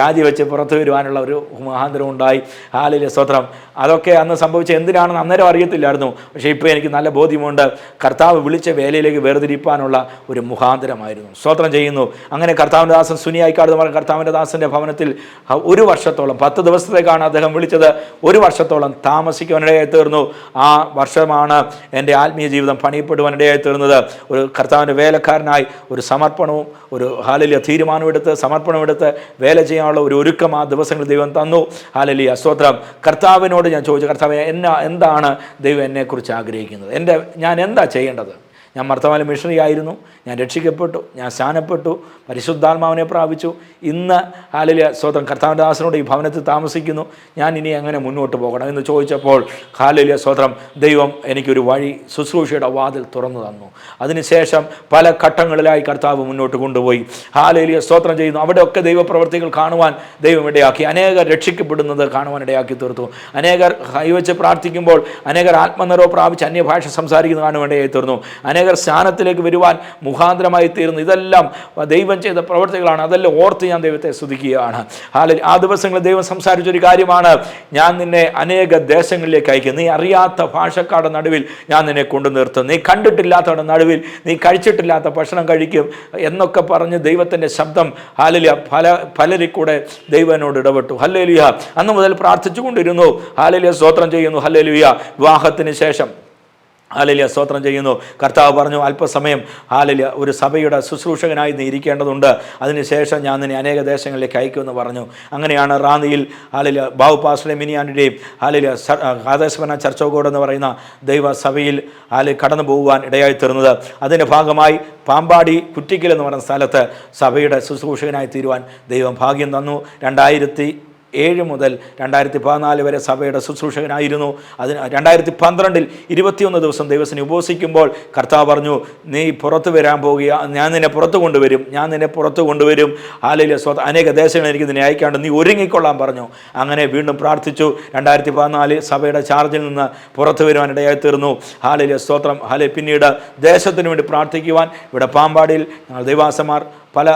രാജിവെച്ച് പുറത്തു വരുവാനുള്ള ഒരു മുഖാന്തരം ഉണ്ടായി. ഹല്ലേലൂയ, സ്തോത്രം. അതൊക്കെ അന്ന് സംഭവിച്ച എന്തിനാണെന്ന് അന്നേരം അറിയത്തില്ലായിരുന്നു. പക്ഷേ ഇപ്പോൾ എനിക്ക് നല്ല ബോധ്യമുണ്ട്. കർത്താവ് വിളിച്ച വേലയിലേക്ക് വേർതിരിപ്പാനുള്ള ഒരു മുഖാന്തരമായിരുന്നു. സ്തോത്രം ചെയ്യുന്നു. അങ്ങനെ കർത്താവിൻ്റെ ദാസൻ സുനിയായിക്കാട് എന്ന് പറഞ്ഞ കർത്താവിൻ്റെ ദാസൻ്റെ ഭവനത്തിൽ 1 വർഷത്തോളം, 10 ദിവസത്തേക്കാണ് അദ്ദേഹം വിളിച്ചത്. 1 വർഷത്തോളം താമസിക്കുവാനിടയായി തീർന്നു. ആ വർഷമാണ് എൻ്റെ ആത്മീയ ജീവിതം പണിയപ്പെടുവാനിടയായി തീർന്നത്. ഒരു കർത്താവിൻ്റെ വേലക്കാരനായി ഒരു സമർപ്പണവും ഒരു ഹല്ലേലൂയ തീരുമാനമെടുത്ത് സമർപ്പണമെടുത്ത് വേല ചെയ്യാനുള്ള ഒരു ഒരുക്കം ആ ദിവസങ്ങളിൽ ദൈവം തന്നു. ഹല്ലേലൂയ, സ്തോത്രം. കർത്താവിനോട് ഞാൻ ചോദിച്ചു, കർത്താവേ, എന്താണ് ദൈവം എന്നെക്കുറിച്ച് ആഗ്രഹിക്കുന്നത്? ഞാൻ എന്താ ചെയ്യേണ്ടത്? ഞാൻ മർത്തമാല മിഷണറി ആയിരുന്നു, ഞാൻ രക്ഷിക്കപ്പെട്ടു, ഞാൻ സ്നാനപ്പെട്ടു, പരിശുദ്ധാത്മാവിനെ പ്രാപിച്ചു. ഇന്ന് ഹല്ലേലൂയ, സ്തോത്രം, കർത്താവിൻ്റെ ദാസനോട് ഈ ഭവനത്തിൽ താമസിക്കുന്നു. ഞാൻ ഇനി എങ്ങനെ മുന്നോട്ട് പോകണം എന്ന് ചോദിച്ചപ്പോൾ ഹല്ലേലൂയ, സ്തോത്രം, ദൈവം എനിക്കൊരു വഴി, ശുശ്രൂഷയുടെ വാതിൽ തുറന്നു തന്നു. അതിനുശേഷം പല ഘട്ടങ്ങളിലായി കർത്താവ് മുന്നോട്ട് കൊണ്ടുപോയി. ഹല്ലേലൂയ, സ്തോത്രം ചെയ്യുന്നു. അവിടെയൊക്കെ ദൈവപ്രവർത്തികൾ കാണുവാൻ ദൈവം ഇടയാക്കി. അനേകർ രക്ഷിക്കപ്പെടുന്നത് കാണുവാൻ ഇടയാക്കി തീർത്തു. അനേകർ കൈവച്ച് പ്രാർത്ഥിക്കുമ്പോൾ അനേകർ ആത്മനിറവ് പ്രാപിച്ച് അന്യഭാഷ സംസാരിക്കുന്നത് കാണുവാൻ ഇടയായി തീർന്നു. അനേകർ സ്നാനത്തിലേക്ക് വരുവാൻ മുഖാന്തരമായി തീർന്നു. ഇതെല്ലാം ദൈവം ചെയ്ത പ്രവർത്തികളാണ്. അതെല്ലാം ഓർത്ത് ഞാൻ ദൈവത്തെ സ്തുതിക്കുകയാണ്. ആ ദിവസങ്ങളിൽ ദൈവം സംസാരിച്ചൊരു കാര്യമാണ്, ഞാൻ നിന്നെ അനേക ദേശങ്ങളിലേക്ക് അയക്കും. നീ അറിയാത്ത ഭാഷക്കാരുടെ നടുവിൽ ഞാൻ നിന്നെ കൊണ്ടു നിർത്തും. നീ കണ്ടിട്ടില്ലാത്തവരുടെ നടുവിൽ നീ കഴിച്ചിട്ടില്ലാത്ത ഭക്ഷണം കഴിക്കും എന്നൊക്കെ പറഞ്ഞ് ദൈവത്തിൻ്റെ ശബ്ദം ഹല്ലേലൂയ പലരിൽ കൂടെ ദൈവം എന്നോട് ഇടപെട്ടു. ഹല്ലേലൂയ, അന്ന് മുതൽ പ്രാർത്ഥിച്ചു കൊണ്ടിരുന്നു. ഹല്ലേലൂയ, സ്തോത്രം ചെയ്യുന്നു. ഹല്ലേലൂയ, വിവാഹത്തിന് ശേഷം ഹല്ലേലൂയ, സ്തോത്രം ചെയ്യുന്നു. കർത്താവ് പറഞ്ഞു, അല്പസമയം ഹല്ലേലൂയ ഒരു സഭയുടെ ശുശ്രൂഷകനായി നീ ഇരിക്കേണ്ടതുണ്ട്. അതിനുശേഷം ഞാൻ നിന്നെ അനേക ദേശങ്ങളിലേക്ക് അയക്കുമെന്ന് പറഞ്ഞു. അങ്ങനെയാണ് റാന്നിയിൽ ഹല്ലേലൂയ ബാബു പാസ്റ്റർ മിനിയാൻ്റെയും ഹല്ലേലൂയ ആദേശപന ചർച്ചോകോട് എന്ന് പറയുന്ന ദൈവസഭയിൽ കടന്നു പോകുവാൻ ഇടയായി തീർന്നത്. അതിൻ്റെ ഭാഗമായി പാമ്പാടി കുറ്റിക്കൽ എന്ന് പറയുന്ന സ്ഥലത്ത് സഭയുടെ ശുശ്രൂഷകനായി തീരുവാൻ ദൈവം ഭാഗ്യം തന്നു. 2007 മുതൽ 2014 വരെ സഭയുടെ ശുശ്രൂഷകനായിരുന്നു. അതിന് 2012 21 ദിവസം ദൈവത്തിന് ഉപവസിക്കുമ്പോൾ കർത്താവ് പറഞ്ഞു, നീ പുറത്ത് വരാൻ പോകുക, ഞാൻ നിന്നെ പുറത്ത് കൊണ്ടുവരും. ഹല്ലേലൂയ, സ്തോത്രം. അനേക ദേശങ്ങൾ എനിക്ക് നിന്നെ അയക്കാണ്ട്, നീ ഒരുങ്ങിക്കൊള്ളാൻ പറഞ്ഞു. അങ്ങനെ വീണ്ടും പ്രാർത്ഥിച്ചു. 2014 സഭയുടെ ചാർജിൽ നിന്ന് പുറത്തു വരുവാൻ ഇടയായി തീർന്നു. ഹല്ലേലൂയ, സ്തോത്രം. പിന്നീട് ദേശത്തിന് വേണ്ടി പ്രാർത്ഥിക്കുവാൻ ഇവിടെ പാമ്പാടിയിൽ ഞങ്ങൾ ദൈവാസന്മാർ പല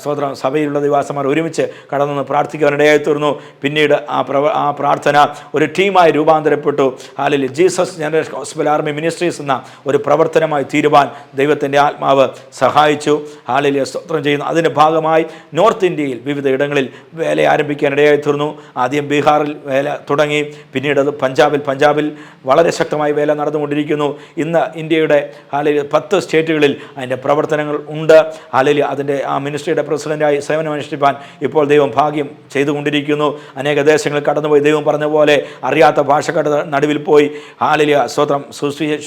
സ്തോത്രം സഭയിലുള്ള ദൈവാസന്മാർ ഒരുമിച്ച് കടന്നു പ്രാർത്ഥിക്കാനിടയായി തീർന്നു. പിന്നീട് ആ പ്രാർത്ഥന ഒരു ടീമായി രൂപാന്തരപ്പെട്ടു. Hallelujah, Jesus generation gospel army ministries എന്ന ഒരു പ്രവർത്തനമായി തീരുവാൻ ദൈവത്തിൻ്റെ ആത്മാവ് സഹായിച്ചു. ഹല്ലേലൂയ, സ്തോത്രം ചെയ്യുന്നു. അതിൻ്റെ ഭാഗമായി നോർത്ത് ഇന്ത്യയിൽ വിവിധ ഇടങ്ങളിൽ വേല ആരംഭിക്കാനിടയായി തീർന്നു. ആദ്യം ബീഹാറിൽ വേല തുടങ്ങി, പിന്നീട് അത് പഞ്ചാബിൽ വളരെ ശക്തമായി വേല നടന്നുകൊണ്ടിരിക്കുന്നു. ഇന്ന് ഇന്ത്യയുടെ ഹല്ലേലൂയ 10 സ്റ്റേറ്റുകളിൽ അതിൻ്റെ പ്രവർത്തനങ്ങൾ ഉണ്ട്. ഹല്ലേലൂയ, അതിൻ്റെ ആ മിനിസ്ട്രിയുടെ പ്രസിഡൻ്റായി സേവനമനുഷ്ഠിപ്പാൻ ഇപ്പോൾ ദൈവം ഭാഗ്യം ചെയ്തുകൊണ്ടിരിക്കുന്നു. അനേക ദേശങ്ങളിൽ കടന്നുപോയി ദൈവം പറഞ്ഞ പോലെ അറിയാത്ത ഭാഷക്കാരുടെ നടുവിൽ പോയി ഹല്ലേലൂയ, സ്തോത്രം,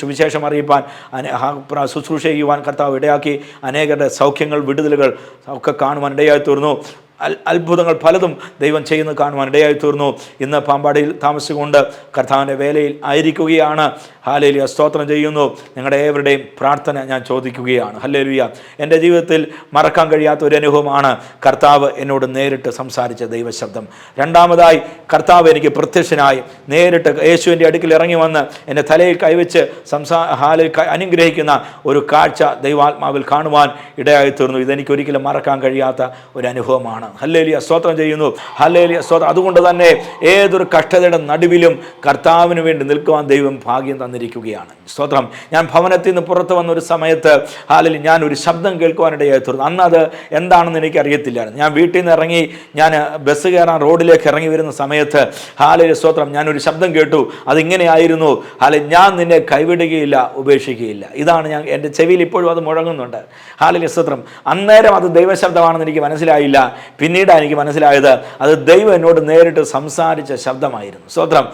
സുവിശേഷം അറിയിപ്പാൻ ശുശ്രൂഷ ചെയ്യുവാൻ കർത്താവ് ഇടയാക്കി. അനേകരുടെ സൗഖ്യങ്ങൾ, വിടുതലുകൾ ഒക്കെ കാണുവാൻ ഇടയായി തീർന്നു. അത്ഭുതങ്ങൾ പലതും ദൈവം ചെയ്യുന്നത് കാണുവാൻ ഇടയായി തീർന്നു. ഇന്ന് പാമ്പാടിയിൽ താമസിച്ചുകൊണ്ട് കർത്താവിൻ്റെ വേലയിൽ ആയിരിക്കുകയാണ്. ഹല്ലേലൂയ, സ്തോത്രം ചെയ്യുന്നു. നിങ്ങളുടെ ഏവരുടെയും പ്രാർത്ഥന ഞാൻ ചോദിക്കുകയാണ്. ഹല്ലേലൂയ, എൻ്റെ ജീവിതത്തിൽ മറക്കാൻ കഴിയാത്ത ഒരു അനുഭവമാണ് കർത്താവ് എന്നോട് നേരിട്ട് സംസാരിച്ച ദൈവശബ്ദം. രണ്ടാമതായി കർത്താവ് എനിക്ക് പ്രത്യക്ഷനായി നേരിട്ട് യേശുവിൻ്റെ അടുക്കൽ ഇറങ്ങി വന്ന് എൻ്റെ തലയിൽ കൈവച്ച് അനുഗ്രഹിക്കുന്ന ഒരു കാഴ്ച ദൈവാത്മാവിൽ കാണുവാൻ ഇടയായി തീർന്നു. ഇതെനിക്ക് ഒരിക്കലും മറക്കാൻ കഴിയാത്ത ഒരു അനുഭവമാണ്. ഹല്ലേലൂയ, സ്തോത്രം ചെയ്യുന്നു. ഹല്ലേലൂയ, സ്തോത്രം. അതുകൊണ്ട് തന്നെ ഏതൊരു കഷ്ടതയുടെ നടുവിലും കർത്താവിന് വേണ്ടി നിൽക്കുവാൻ ദൈവം ഭാഗ്യം തന്നിരിക്കുകയാണ്. സ്തോത്രം. ഞാൻ ഭവനത്തിൽ നിന്ന് പുറത്ത് വന്ന ഒരു സമയത്ത് ഹല്ലേലൂയ ഞാൻ ഒരു ശബ്ദം കേൾക്കുവാനിടയായി തീർന്നു. അന്ന് അത് എന്താണെന്ന് എനിക്ക് അറിയത്തില്ലായിരുന്നു. ഞാൻ വീട്ടിൽ നിന്ന് ഇറങ്ങി ഞാൻ ബസ് കയറാൻ റോഡിലേക്ക് ഇറങ്ങി വരുന്ന സമയത്ത് ഹല്ലേലൂയ, സ്തോത്രം, ഞാനൊരു ശബ്ദം കേട്ടു. അതിങ്ങനെയായിരുന്നു, ഹല്ലേലൂയ, ഞാൻ നിന്നെ കൈവിടുകയില്ല, ഉപേക്ഷിക്കുകയില്ല. ഇതാണ് ഞാൻ എൻ്റെ ചെവിയിൽ ഇപ്പോഴും അത് മുഴങ്ങുന്നുണ്ട്. ഹല്ലേലൂയ, സ്തോത്രം. അന്നേരം അത് ദൈവശബ്ദമാണെന്ന് എനിക്ക് മനസ്സിലായില്ല. പിന്നീടാണ് എനിക്ക് മനസ്സിലായത് അത് ദൈവം എന്നോട് നേരിട്ട് സംസാരിച്ച ശബ്ദമായിരുന്നു. സ്തോത്രം.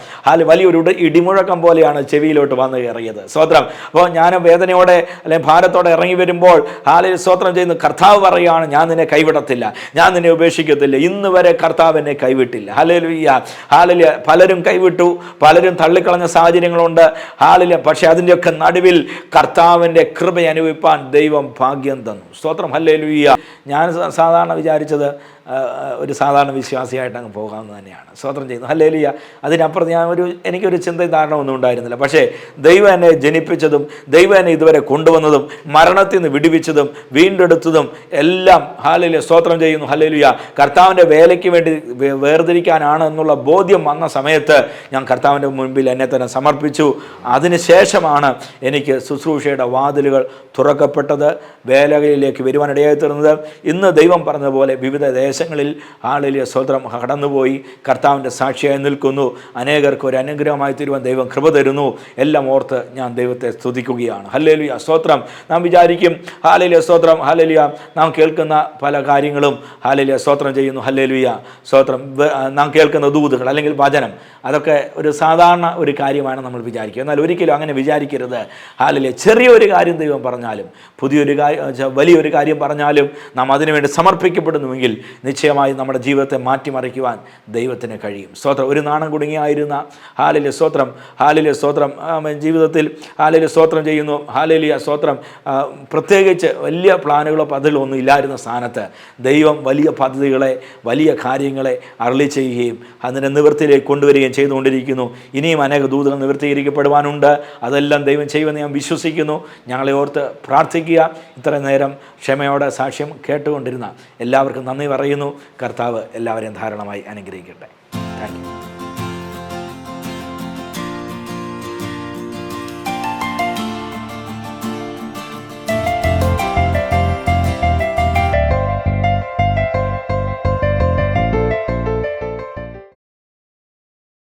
വലിയൊരു ഇടിമുഴക്കം പോലെയാണ് ചെവിയിലോട്ട് വന്ന് കയറിയത്. സ്തോത്രം. അപ്പോൾ ഞാൻ വേദനയോടെ അല്ലെങ്കിൽ ഭാരത്തോടെ ഇറങ്ങി വരുമ്പോൾ ഹല്ലേലൂയ, സ്തോത്രം ചെയ്യുന്നു. കർത്താവ് പറയുകയാണ്, ഞാൻ നിന്നെ കൈവിടത്തില്ല, ഞാൻ നിന്നെ ഉപേക്ഷിക്കത്തില്ല. ഇന്ന് വരെ കർത്താവ് എന്നെ കൈവിട്ടില്ല. Hallelujah, hallelujah. പലരും കൈവിട്ടു, പലരും തള്ളിക്കളഞ്ഞ സാഹചര്യങ്ങളുണ്ട്. ഹല്ലേലൂയ. പക്ഷേ അതിൻ്റെയൊക്കെ നടുവിൽ കർത്താവിൻ്റെ കൃപ അനുഭവിപ്പാൻ ദൈവം ഭാഗ്യം തന്നു. സ്തോത്രം. ഹല്ലേലൂയ. ഞാൻ സാധാരണ വിചാരിച്ചത് ഒരു സാധാരണ വിശ്വാസിയായിട്ട് അങ്ങ് പോകാമെന്ന് തന്നെയാണ്. സ്തോത്രം ചെയ്യുന്നു. ഹല്ലേലൂയ. അതിനപ്പുറത്ത് എനിക്കൊരു ധാരണമൊന്നും ഉണ്ടായിരുന്നില്ല. പക്ഷേ ദൈവം എന്നെ ജനിപ്പിച്ചതും ദൈവം എന്നെ ഇതുവരെ കൊണ്ടുവന്നതും മരണത്തിൽ നിന്ന് വിടുവിച്ചതും വീണ്ടെടുത്തതും എല്ലാം ഹല്ലേലൂയ സ്തോത്രം ചെയ്യുന്നു. ഹല്ലേലൂയ. കർത്താവിൻ്റെ വേലയ്ക്ക് വേണ്ടി വേർതിരിക്കാനാണ് എന്നുള്ള ബോധ്യം വന്ന സമയത്ത് ഞാൻ കർത്താവിൻ്റെ മുൻപിൽ എന്നെ തന്നെ സമർപ്പിച്ചു. അതിനുശേഷമാണ് എനിക്ക് ശുശ്രൂഷയുടെ വാതിലുകൾ തുറക്കപ്പെട്ടത്, വേലകളിലേക്ക് വരുവാനിടയായി തീർന്നത്. ഇന്ന് ദൈവം പറഞ്ഞതുപോലെ വിവിധ ദേശങ്ങളിൽ ഹല്ലേലൂയ സ്തോത്രം കടന്നുപോയി കർത്താവിൻ്റെ സാക്ഷിയായി നിൽക്കുന്നു. അനേകർക്ക് ഒരു അനുഗ്രഹമായി തീരുവാൻ ദൈവം കൃപ തരുന്നു. എല്ലാം ഓർത്ത് ഞാൻ ദൈവത്തെ സ്തുതിക്കുകയാണ്. ഹല്ലേലൂയ സ്തോത്രം. നാം വിചാരിക്കും ഹല്ലേലൂയ സ്തോത്രം, ഹല്ലേലൂയ നാം കേൾക്കുന്ന പല കാര്യങ്ങളും ഹല്ലേലൂയ സ്തോത്രം ചെയ്യുന്നു. ഹല്ലേലൂയ സ്തോത്രം. നാം കേൾക്കുന്ന ദൂതുകൾ അല്ലെങ്കിൽ വചനം അതൊക്കെ ഒരു സാധാരണ ഒരു കാര്യമാണ് നമ്മൾ വിചാരിക്കുക. എന്നാൽ ഒരിക്കലും അങ്ങനെ വിചാരിക്കരുത്. ഹല്ലേലൂയ ചെറിയൊരു കാര്യം ദൈവം പറഞ്ഞാലും വലിയൊരു കാര്യം പറഞ്ഞാലും നാം അതിനുവേണ്ടി സമർപ്പിക്കപ്പെടുന്നുവെങ്കിൽ നിശ്ചയമായും നമ്മുടെ ജീവിതത്തെ മാറ്റിമറിക്കുവാൻ ദൈവത്തിന് കഴിയും. സ്തോത്രം. ഒരു നാണം കുടുങ്ങിയായിരുന്ന ഹല്ലേലൂയ സ്തോത്രം, ഹല്ലേലൂയ സ്തോത്രം ജീവിതത്തിൽ ഹല്ലേലൂയ സ്തോത്രം ചെയ്യുന്നു. ഹല്ലേലൂയ സ്തോത്രം. പ്രത്യേകിച്ച് വലിയ പ്ലാനുകളോ പദ്ധതികളോ ഒന്നും ഇല്ലായിരുന്ന സ്ഥാനത്ത് ദൈവം വലിയ പദ്ധതികളെ വലിയ കാര്യങ്ങളെ അരുളി ചെയ്യുകയും അതിനെ നിവൃത്തിയിലേക്ക് കൊണ്ടുവരികയും ചെയ്തുകൊണ്ടിരിക്കുന്നു. ഇനിയും അനേക ദൂതകൾ നിവൃത്തീകരിക്കപ്പെടുവാനുണ്ട്. അതെല്ലാം ദൈവം ചെയ്യുമെന്ന് ഞാൻ വിശ്വസിക്കുന്നു. ഞങ്ങളെ ഓർത്ത് പ്രാർത്ഥിക്കുക. ഇത്ര നേരം ക്ഷമയോടെ സാക്ഷ്യം കേട്ടുകൊണ്ടിരുന്ന എല്ലാവർക്കും നന്ദി പറയുന്നു. കർത്താവ് എല്ലാവരെയും ധാരാളമായി അനുഗ്രഹിക്കട്ടെ. Thank you.